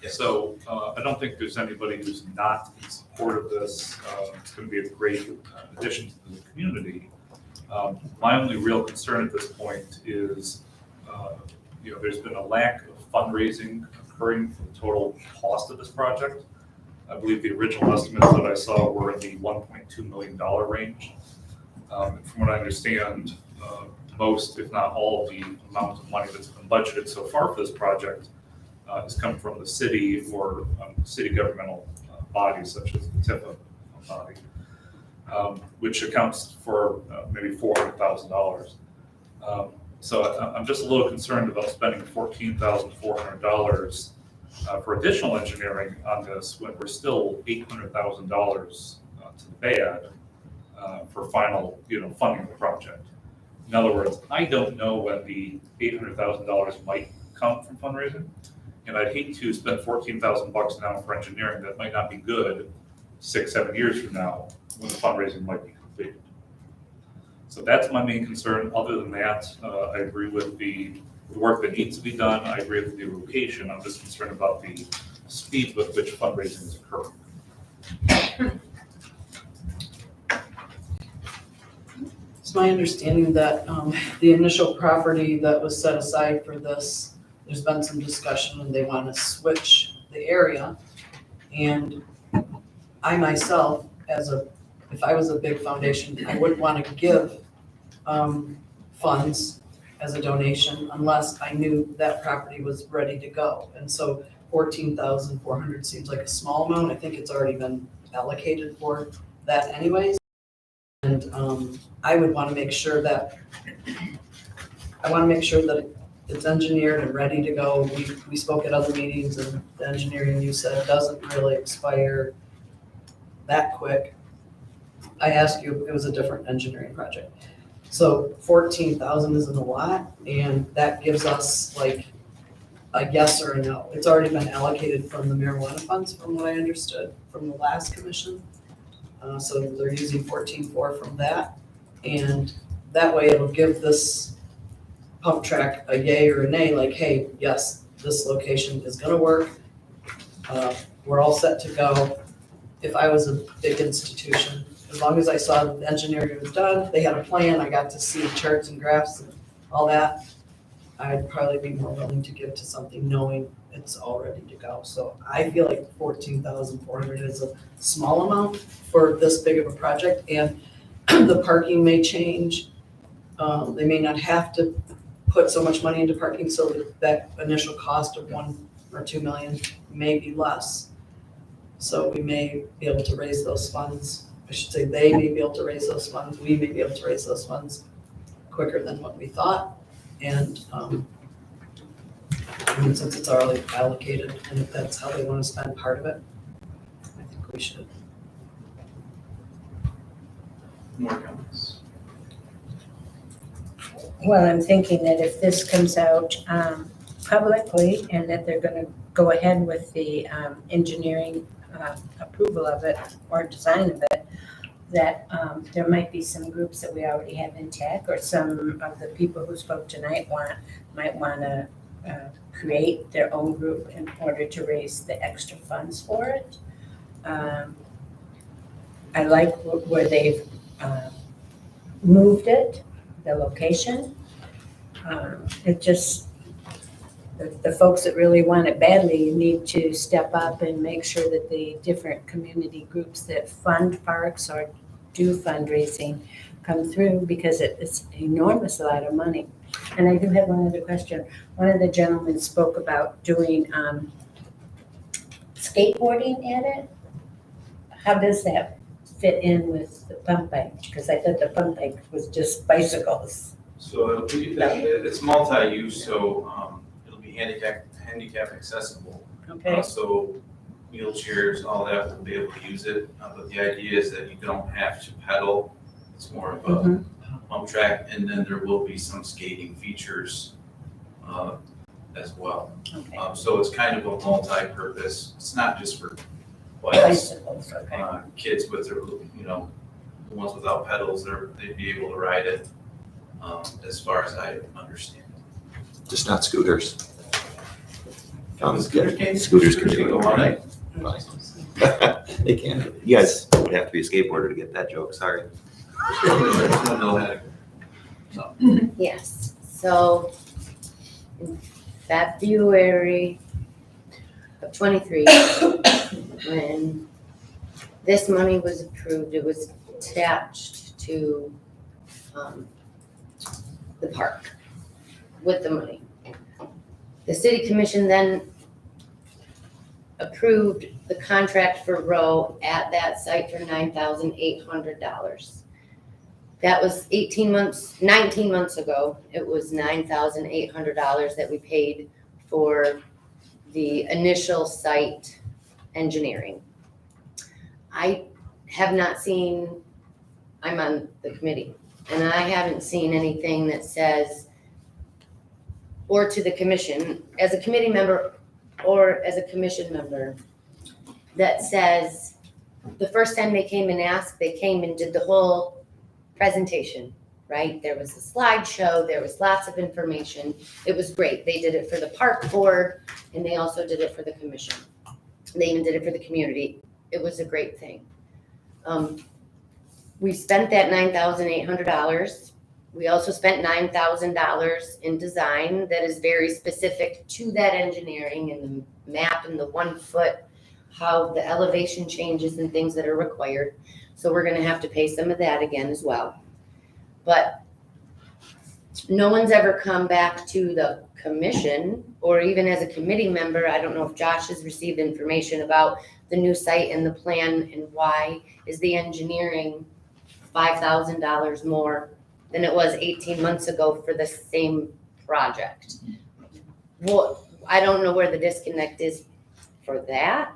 S6: Yes.
S1: So I don't think there's anybody who's not in support of this. It's going to be a great addition to the community. My only real concern at this point is, there's been a lack of fundraising occurring for the total cost of this project. I believe the original estimates that I saw were in the $1.2 million range. From what I understand, most, if not all, of the amount of money that's been budgeted so far for this project has come from the city or city governmental bodies such as the TIFA body, which accounts for maybe $400,000. So I'm just a little concerned about spending $14,400 for additional engineering on this when we're still $800,000 to the bad for final, funding the project. In other words, I don't know when the $800,000 might come from fundraising, and I'd hate to spend $14,000 now for engineering that might not be good 6-7 years from now when the fundraising might be completed. So that's my main concern. Other than that, I agree with the work that needs to be done. I agree with the location. I'm just concerned about the speed with which fundraising is occurring.
S5: It's my understanding that the initial property that was set aside for this, there's been some discussion and they want to switch the area. And I myself, if I was a big foundation, I wouldn't want to give funds as a donation unless I knew that property was ready to go. And so $14,400 seems like a small amount. I think it's already been allocated for that anyways. And I would want to make sure that it's engineered and ready to go. We spoke at other meetings and the engineering you said doesn't really expire that quick. I asked you, it was a different engineering project. So 14,000 isn't a lot, and that gives us like a yes or a no. It's already been allocated from the marijuana funds, from what I understood, from the last commission. So they're using 14.4 from that, and that way it'll give this pump track a yay or a nay, like, hey, yes, this location is gonna work. We're all set to go. If I was a big institution, as long as I saw the engineering was done, they had a plan, I got to see charts and graphs and all that, I'd probably be more willing to give to something knowing it's all ready to go. So I feel like 14,400 is a small amount for this big of a project, and the parking may change. They may not have to put so much money into parking, so that initial cost of 1 or 2 million may be less. So we may be able to raise those funds. I should say they may be able to raise those funds. We may be able to raise those funds quicker than what we thought. And since it's already allocated, and if that's how they want to spend part of it, I think we should.
S6: More comments?
S8: Well, I'm thinking that if this comes out publicly and that they're going to go ahead with the engineering approval of it or design of it, that there might be some groups that we already have in tech, or some of the people who spoke tonight might want to create their own group in order to raise the extra funds for it. I like where they've moved it, the location. It just, the folks that really want it badly need to step up and make sure that the different community groups that fund parks or do fundraising come through, because it's enormous a lot of money. And I do have one other question. One of the gentlemen spoke about doing skateboarding at it. How does that fit in with the pump bike? Because I thought the pump bike was just bicycles.
S6: So it's multi-use, so it'll be handicap accessible.
S8: Okay,
S6: So wheelchairs, all that will be able to use it. But the idea is that you don't have to pedal. It's more of a pump track, and then there will be some skating features as well.
S8: okay.
S6: So it's kind of a multi-purpose. It's not just for
S8: Bicycles, okay.
S6: kids with their, the ones without pedals, they'd be able to ride it, as far as I understand.
S16: Just not scooters.
S6: Scooters can-
S16: Scooters can
S6: go
S16: go
S6: all night.
S16: They can. You guys would have to be a skateboarder to get that joke, sorry.
S2: Yes, so in February of '23, when this money was approved, it was attached to the park with the money. The city commission then approved the contract for Row at that site for $9,800. That was 19 months ago. It was $9,800 that we paid for the initial site engineering. I have not seen, I'm on the committee, and I haven't seen anything that says, or to the commission, as a committee member or as a commission member, that says, the first time they came and asked, they came and did the whole presentation, right? There was a slideshow, there was lots of information. It was great. They did it for the park board and they also did it for the commission. They even did it for the community. It was a great thing. We spent that $9,800. We also spent $9,000 in design that is very specific to that engineering and the map and the 1 foot, how the elevation changes and things that are required. So we're gonna have to pay some of that again as well. But no one's ever come back to the commission or even as a committee member. I don't know if Josh has received information about the new site and the plan and why is the engineering $5,000 more than it was 18 months ago for the same project. Well, I don't know where the disconnect is for that.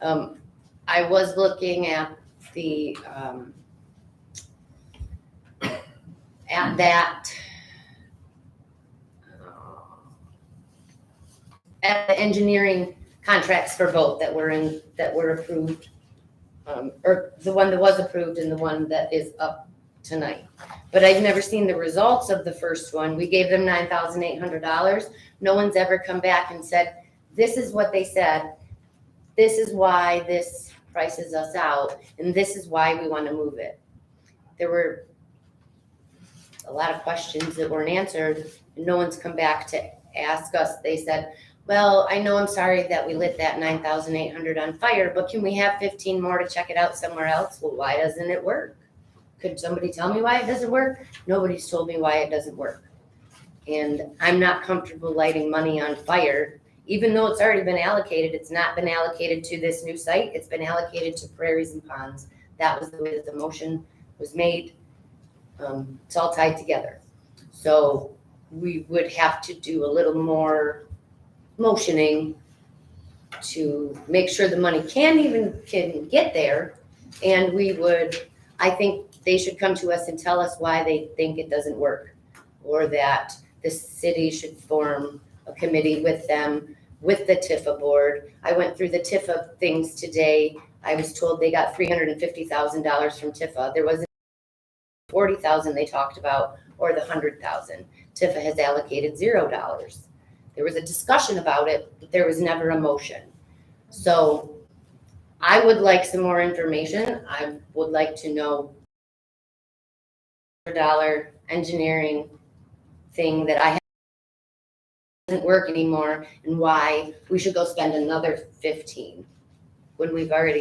S2: I was looking at the at the engineering contracts for both that were approved, or the one that was approved and the one that is up tonight. But I've never seen the results of the first one. We gave them $9,800. No one's ever come back and said, this is what they said. This is why this prices us out, and this is why we want to move it. There were a lot of questions that weren't answered, and no one's come back to ask us. They said, well, I know, I'm sorry that we lit that 9,800 on fire, but can we have 15 more to check it out somewhere else? Well, why doesn't it work? Could somebody tell me why it doesn't work? Nobody's told me why it doesn't work. And I'm not comfortable lighting money on fire, even though it's already been allocated. It's not been allocated to this new site. It's been allocated to prairies and ponds. That was the way that the motion was made. It's all tied together. So we would have to do a little more motioning to make sure the money can get there. And we would, I think they should come to us and tell us why they think it doesn't work, or that the city should form a committee with them, with the Tifa board. I went through the Tifa things today. I was told they got $350,000 from Tifa. There wasn't $40,000 they talked about, or the $100,000. Tifa has allocated $0. There was a discussion about it, but there was never a motion. So I would like some more information. I would like to know $100 engineering thing that I have doesn't work anymore, and why we should go spend another 15 when we've already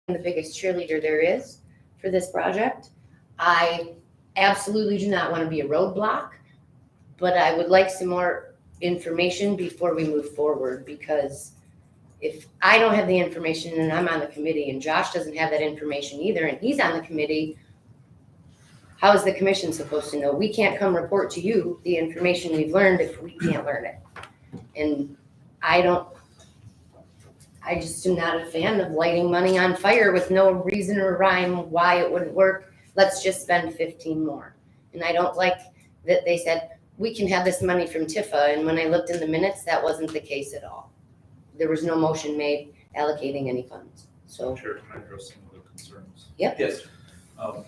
S2: been the biggest cheerleader there is for this project. I absolutely do not want to be a roadblock, but I would like some more information before we move forward, because if I don't have the information and I'm on the committee and Josh doesn't have that information either, and he's on the committee, how is the commission supposed to know? We can't come report to you the information we've learned if we can't learn it. And I just am not a fan of lighting money on fire with no reason or rhyme why it wouldn't work. Let's just spend 15 more. And I don't like that they said, we can have this money from Tifa. And when I looked in the minutes, that wasn't the case at all. There was no motion made allocating any funds. So,
S1: Chair, can I address some of the concerns?
S2: yep.
S6: Yes.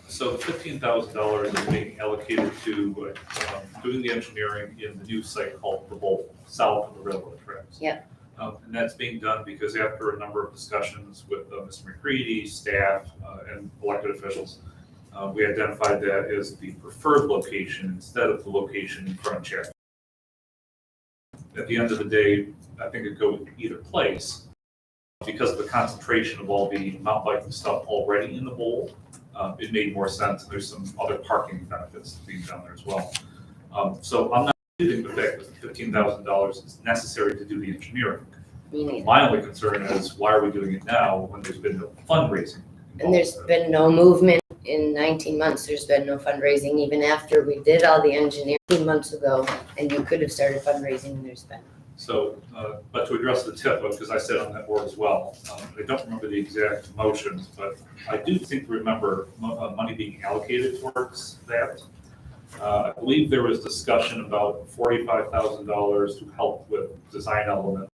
S1: So $15,000 is being allocated to doing the engineering in the new site called the Bowl, south of the railroad tracks.
S2: Yep.
S1: And that's being done because after a number of discussions with Mr. McCready, staff, and elected officials, we identified that as the preferred location instead of the location in front of Chatham. At the end of the day, I think it goes either place because of the concentration of all the mountain biking stuff already in the bowl. It made more sense. There's some other parking benefits being done there as well. So I'm not disputing the fact that $15,000 is necessary to do the engineering.
S2: Me neither.
S1: My only concern is why are we doing it now when there's been no fundraising?
S2: And there's been no movement in 19 months. There's been no fundraising even after we did all the engineering months ago, and you could have started fundraising and there's been.
S1: So, but to address the TIFA, because I sit on that board as well, I don't remember the exact motions, but I do think remember money being allocated towards that. I believe there was discussion about $45,000 to help with design elements.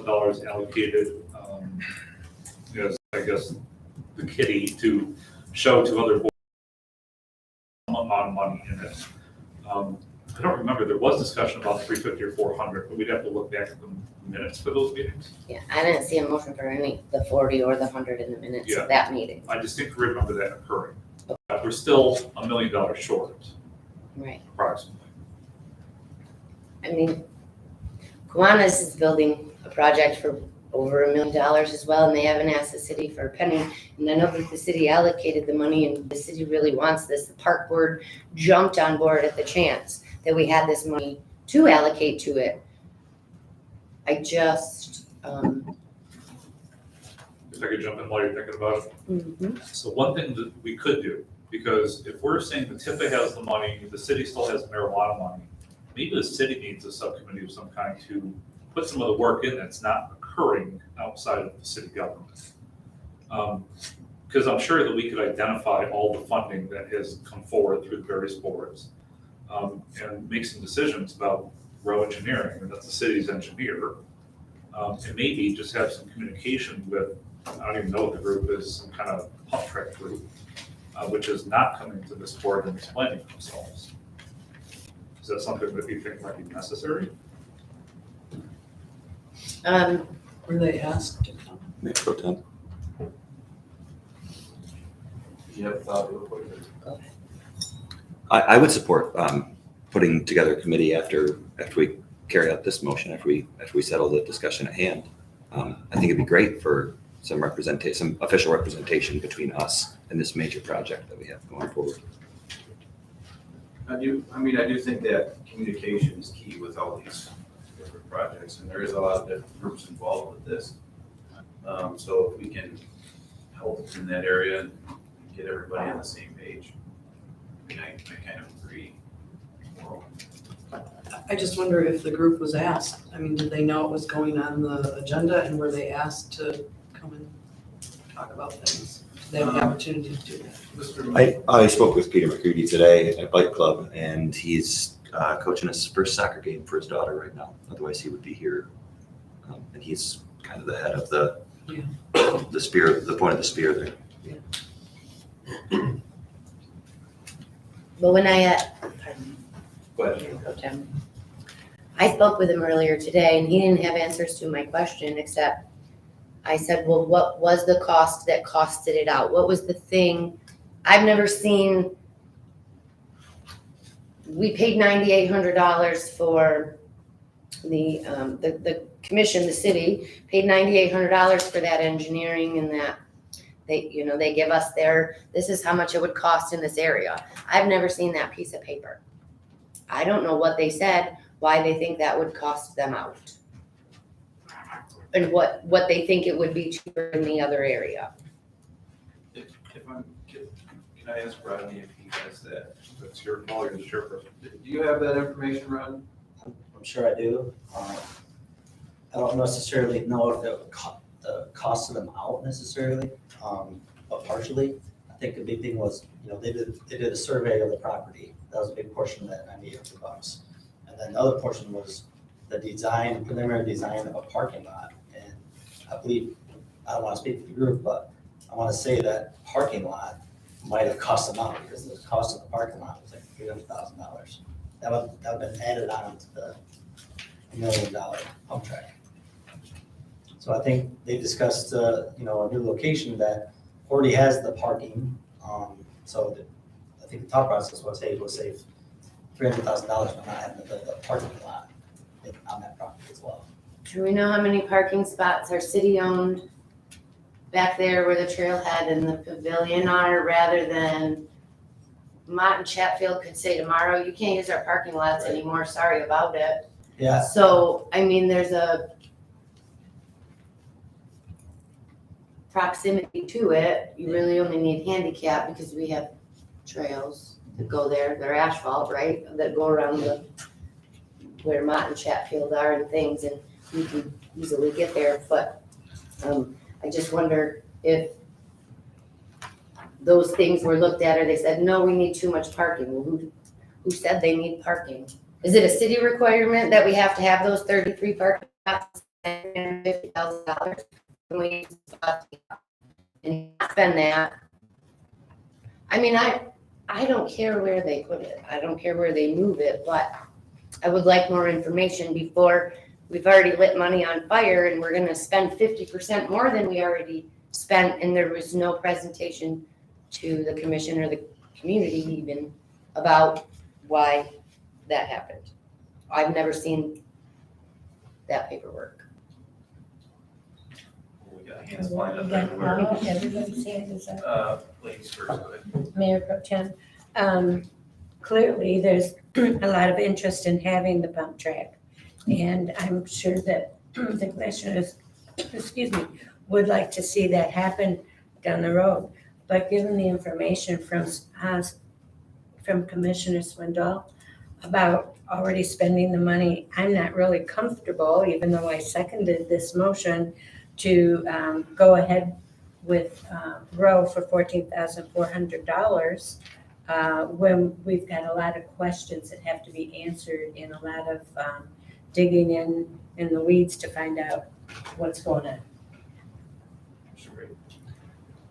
S1: Dollars allocated as, I guess, the kitty to show to other boards amount of money in it. I don't remember, there was discussion about 350 or 400, but we'd have to look back at the minutes for those meetings.
S2: Yeah, I didn't see a motion for any, the 40 or the 100 in the minutes
S1: Yeah.
S2: of that meeting.
S1: I distinctly remember that occurring. We're still $1 million short,
S2: Right.
S1: approximately.
S2: I mean, Kiwanis is building a project for over $1 million as well, and they haven't asked the city for a penny. And I know that the city allocated the money, and the city really wants this. The park board jumped on board at the chance that we had this money to allocate to it. I just,
S1: If I could jump in while you're thinking about it.
S2: mhm.
S1: So one thing that we could do, because if we're saying the TIFA has the money, the city still has marijuana money, maybe the city needs a subcommittee of some kind to put some of the work in that's not occurring outside of the city government. Because I'm sure that we could identify all the funding that has come forward through the various boards and make some decisions about road engineering, and that's the city's engineer. And maybe just have some communication with, I don't even know what the group is, some kind of pump track group, which is not coming to this board and explaining themselves. Is that something that you think might be necessary?
S5: Were they asked to come?
S16: Mayor Pro Tem.
S6: You have a thought real quick?
S16: I would support putting together a committee after we carry out this motion, after we settle the discussion at hand. I think it'd be great for some official representation between us and this major project that we have going forward.
S6: I do think that communication is key with all these different projects, and there is a lot of different groups involved with this. So if we can help in that area and get everybody on the same page, I kind of agree.
S5: I just wonder if the group was asked. I mean, did they know it was going on the agenda, and were they asked to come and talk about things? They have the opportunity to do that.
S16: I spoke with Peter McCready today at Bike Club, and he's coaching his first soccer game for his daughter right now. Otherwise, he would be here. And he's kind of the head of the spear, the point of the spear there.
S2: But when I,
S6: Go ahead.
S2: I spoke with him earlier today, and he didn't have answers to my question, except I said, well, what was the cost that costed it out? What was the thing? I've never seen, we paid $9,800 for the commission, the city paid $9,800 for that engineering, and that they give us this is how much it would cost in this area. I've never seen that piece of paper. I don't know what they said, why they think that would cost them out. And what they think it would be cheaper in the other area.
S6: Can Can I ask Rodney if he has that?
S3: That's your call, you're the chairperson.
S6: Do you have that information, Rodney?
S15: I'm sure I do. I don't necessarily know if it would the cost of them out necessarily, but partially. I think the big thing was, they did a survey of the property. That was a big portion of that $98. And then the other portion was the preliminary design of a parking lot. And I believe, I don't want to speak for the group, but I want to say that parking lot might have cost them out because the cost of the parking lot was like $300,000. That would have been added on to the $1 million pump track. So I think they discussed, a new location that already has the parking. So I think the thought process was, hey, we'll save $300,000 by not having to build a parking lot on that property as well.
S2: Do we know how many parking spots are city-owned back there where the trailhead and the pavilion are, rather than Mott and Chatfield could say tomorrow, you can't use our parking lots anymore, sorry about it.
S15: Yeah.
S2: So, I mean, there's a proximity to it. You really only need handicap because we have trails that go there. They're asphalt, right? That go around where Mott and Chatfield are and things, and you can easily get there. But I just wonder if those things were looked at, or they said, no, we need too much parking. Well, who said they need parking? Is it a city requirement that we have to have those 33 parking spots and $50,000? Can we and spend that? I mean, I don't care where they put it. I don't care where they move it, but I would like more information before we've already lit money on fire and we're gonna spend 50% more than we already spent, and there was no presentation to the commission or the community even about why that happened. I've never seen that paperwork.
S6: We got hands lined up everywhere.
S8: Everybody's hand is up.
S6: Ladies first, go ahead.
S8: Mayor Pro Tem, clearly there's a lot of interest in having the pump track. And I'm sure that the commissioners, would like to see that happen down the road. But given the information from Commissioner Swindell about already spending the money, I'm not really comfortable, even though I seconded this motion, to go ahead with Rowe for $14,400 when we've got a lot of questions that have to be answered and a lot of digging in the weeds to find out what's going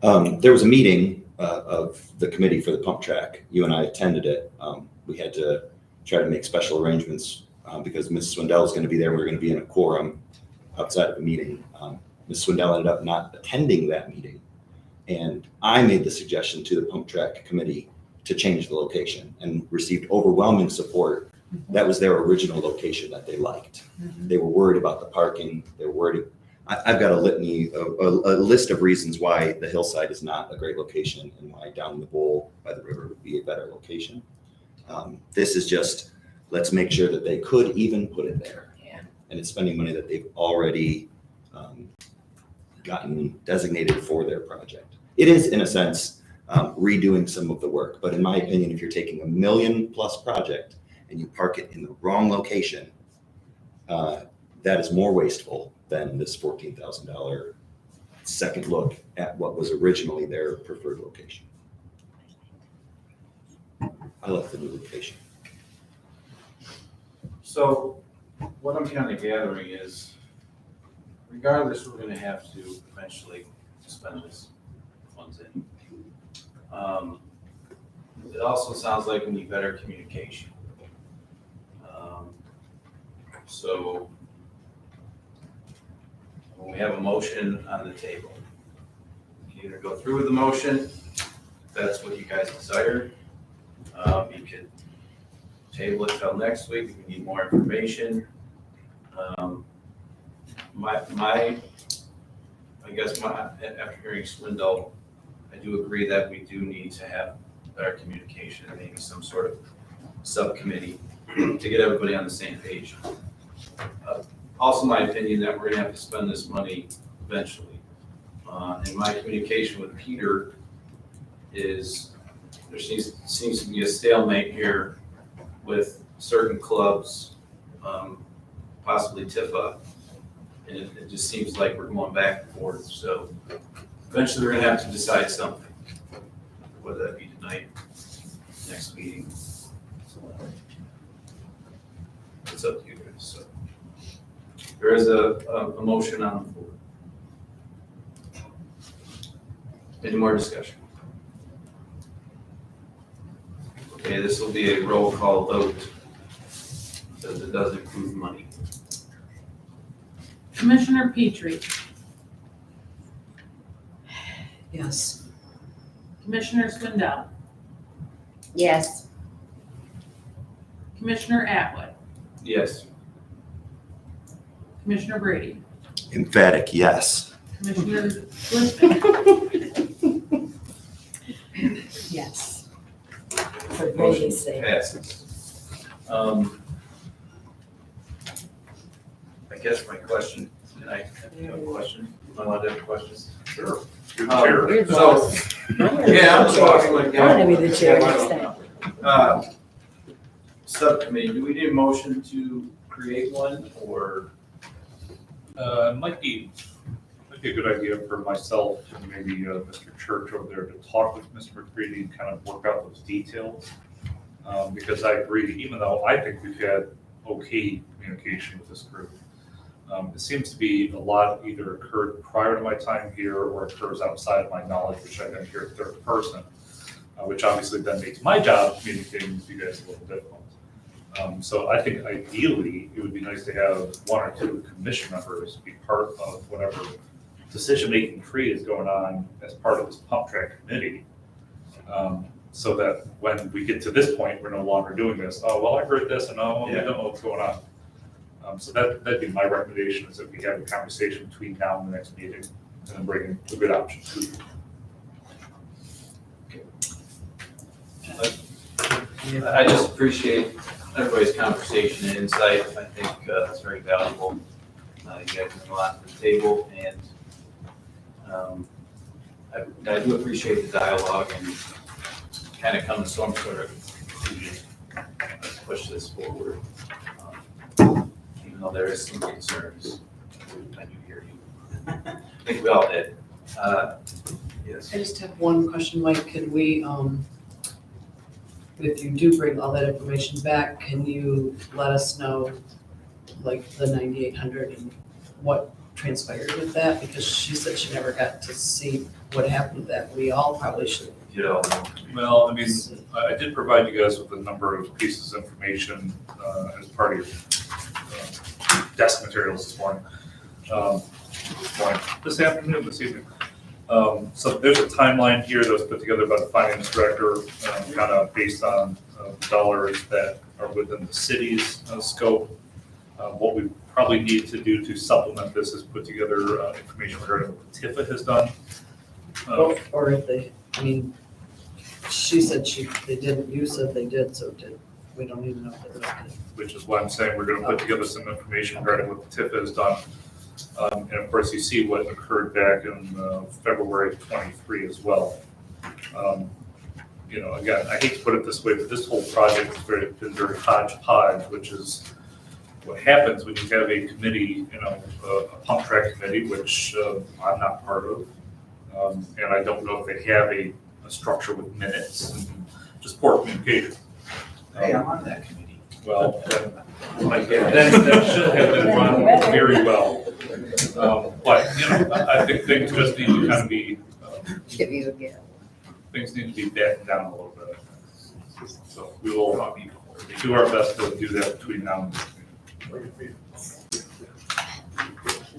S8: on.
S16: There was a meeting of the committee for the pump track. You and I attended it. We had to try to make special arrangements because Ms. Swindell is going to be there. We're going to be in a quorum outside of the meeting. Ms. Swindell ended up not attending that meeting. And I made the suggestion to the pump track committee to change the location and received overwhelming support. That was their original location that they liked. They were worried about the parking. They were worried. I've got a litany, a list of reasons why the hillside is not a great location and why down the bowl by the river would be a better location. This is just, let's make sure that they could even put it there.
S8: Yeah.
S16: And it's spending money that they've already gotten designated for their project. It is, in a sense, redoing some of the work. But in my opinion, if you're taking $1 million+ project and you park it in the wrong location, that is more wasteful than this $14,000 second look at what was originally their preferred location. I like the new location.
S6: So what I'm kind of gathering is, regardless, we're gonna have to eventually spend this funds in. It also sounds like we need better communication. So when we have a motion on the table, you can either go through with the motion, if that's what you guys desire. You could table it till next week if we need more information. After hearing Swindell, I do agree that we do need to have better communication and maybe some sort of subcommittee to get everybody on the same page. Also, my opinion that we're gonna have to spend this money eventually. And my communication with Peter is there seems to be a stalemate here with certain clubs, possibly Tifa. And it just seems like we're going back and forth, so eventually we're gonna have to decide something. Whether that be tonight, next meeting. It's up to you guys, so. There is a motion on the floor. Any more discussion? Okay, this will be a roll call vote, because it does include money.
S9: Commissioner Petrie,
S5: Yes.
S9: Commissioner Swindell,
S2: Yes.
S9: Commissioner Atwood,
S6: Yes.
S9: Commissioner Brady,
S16: Emphatic, yes.
S9: Commissioner Glistman,
S8: Yes.
S6: For
S8: Brady's
S6: motion
S8: sake.
S6: passes. I guess my question, can I have a question? Am I allowed to have questions?
S1: Sure. You're the chair.
S2: You're the
S6: So,
S2: boss.
S6: yeah, I'm talking like.
S8: I wanna be the chair next time.
S6: Subcommittee, do we need a motion to create one, or?
S1: It might be a good idea for myself and maybe Mr. Church over there to talk with Mr. McCready and kind of work out those details. Because I agree, even though I think we've had okay communication with this group, it seems to be a lot either occurred prior to my time here or occurs outside of my knowledge, which I've been here third person, which obviously then makes my job communicating with you guys a little difficult. So I think ideally, it would be nice to have one or two commission members be part of whatever decision-making tree is going on as part of this pump track committee. So that when we get to this point, we're no longer doing this, oh, well, I heard this and oh, we don't know what's going on. So that'd be my recommendation, is that we have a conversation between now and the next meeting and then bring a good option to you.
S6: I just appreciate everybody's conversation and insight. I think it's very valuable. You guys bring a lot to the table, and I do appreciate the dialogue and kind of come to some sort of conclusion. Let's push this forward. Even though there is some concerns, I do hear you. I think we all did. Yes.
S5: I just have one question, Mike. Can we, if you do bring all that information back, can you let us know, like, the 9,800 and what transpired with that? Because she said she never got to see what happened with that. We all probably should.
S6: You know.
S1: Well, I mean, I did provide you guys with a number of pieces of information as part of your desk materials this morning. This afternoon, this evening. So there's a timeline here that was put together by the finance director, kind of based on dollars that are within the city's scope. What we probably need to do to supplement this is put together information regarding what Tifa has done.
S5: Or if they, I mean, she said they didn't, you said they did, so we don't even know if they did.
S1: Which is why I'm saying we're gonna put together some information regarding what Tifa has done. And of course, you see what occurred back in February of 23 as well. You know, again, I hate to put it this way, but this whole project has been very hodgepodge, which is what happens when you have a committee, you know, a pump track committee, which I'm not part of. And I don't know if they have a structure with minutes and just poor communication.
S6: Hey, I'm on that committee.
S1: Well, that should have been run very well. But, you know, I think things just need to kind of be,
S2: Give you again.
S1: things need to be battened down a little bit. So we will do our best to do that between now and then.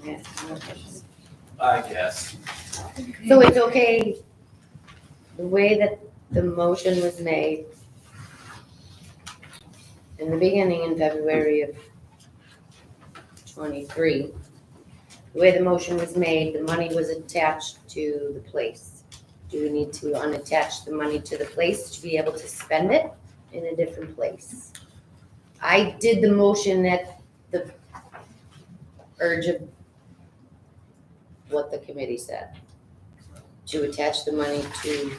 S2: Yeah, no questions.
S6: I guess.
S2: So it's okay, the way that the motion was made in the beginning in February of 23, the way the motion was made, the money was attached to the place. Do we need to unattach the money to the place to be able to spend it in a different place? I did the motion at the urge of what the committee said, to attach the money to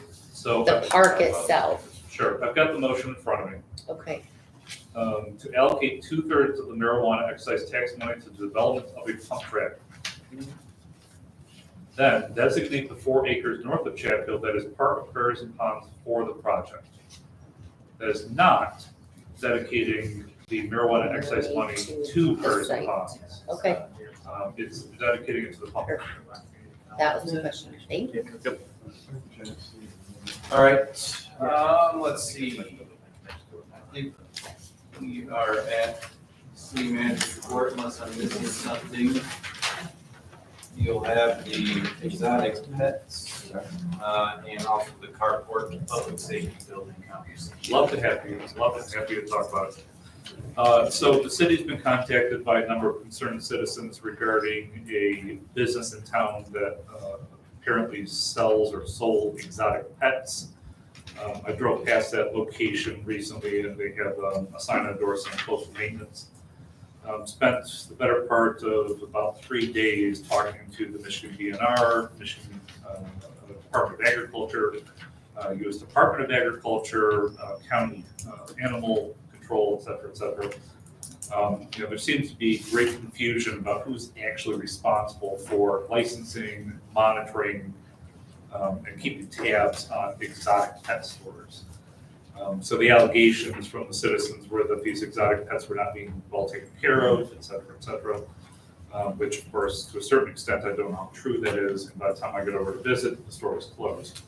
S1: So.
S2: The park itself,
S1: Sure, I've got the motion in front of me.
S2: okay.
S1: To allocate 2/3 of the marijuana excise tax money to the development of a pump track. Then designate the 4 acres north of Chatfield that is part of Prairies and Ponds for the project. That is not dedicating the marijuana excise money to Prairies and Ponds.
S2: Okay,
S1: It's dedicating it to the pump. track.
S2: that was my question, thank you.
S1: Yep.
S6: All right, let's see. I think we are at city manager's report unless I'm missing something. You'll have the exotic pets, and also the carport and public safety building conversation.
S1: Love to have you to talk about it. So the city's been contacted by a number of concerned citizens regarding a business in town that apparently sells or sold exotic pets. I drove past that location recently and they have a sign endorsing close maintenance. Spent the better part of about 3 days talking to the Michigan DNR, Michigan Department of Agriculture, U.S. Department of Agriculture, County Animal Control, et cetera, et cetera. There seems to be great confusion about who's actually responsible for licensing, monitoring, and keeping tabs on exotic pet stores. So the allegations from the citizens were that these exotic pets were not being well taken care of, et cetera, which of course, to a certain extent, I don't know how true that is. And by the time I get over to visit, the store was closed.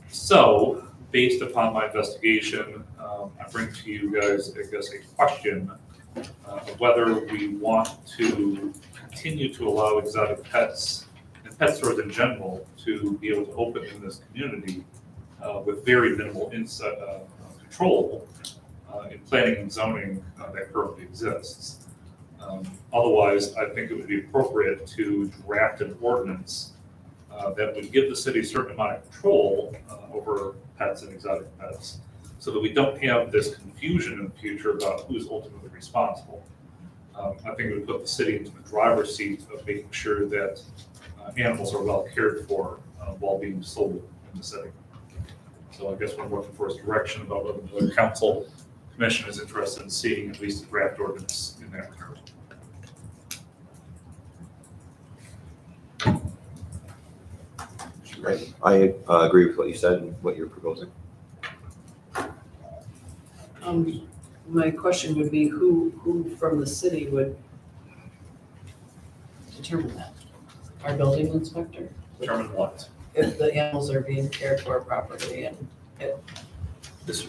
S1: So based upon my investigation, I bring to you guys, I guess, a question of whether we want to continue to allow exotic pets and pet stores in general to be able to open in this community with very minimal control in planning and zoning that currently exists. Otherwise, I think it would be appropriate to draft an ordinance that would give the city a certain amount of control over pets and exotic pets, so that we don't have this confusion in the future about who's ultimately responsible. I think it would put the city into the driver's seat of making sure that animals are well cared for while being sold in the city. So I guess what I'm looking for is direction about whether the council commission is interested in seeing at least a draft ordinance in that regard.
S16: Right. I agree with what you said and what you're proposing.
S5: My question would be who from the city would determine that? Our building inspector?
S1: Determine what?
S5: If the animals are being cared for properly and
S16: This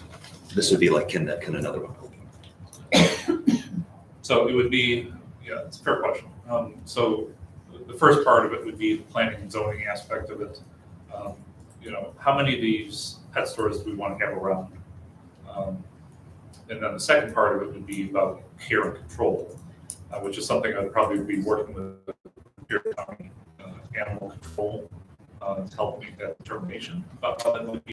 S16: would be like, can another one open?
S1: So it would be, yeah, it's a fair question. So the first part of it would be the planning and zoning aspect of it. How many of these pet stores do we want to have around? And then the second part of it would be about care and control, which is something I'd probably be working with your county animal control to help make that determination about how that would be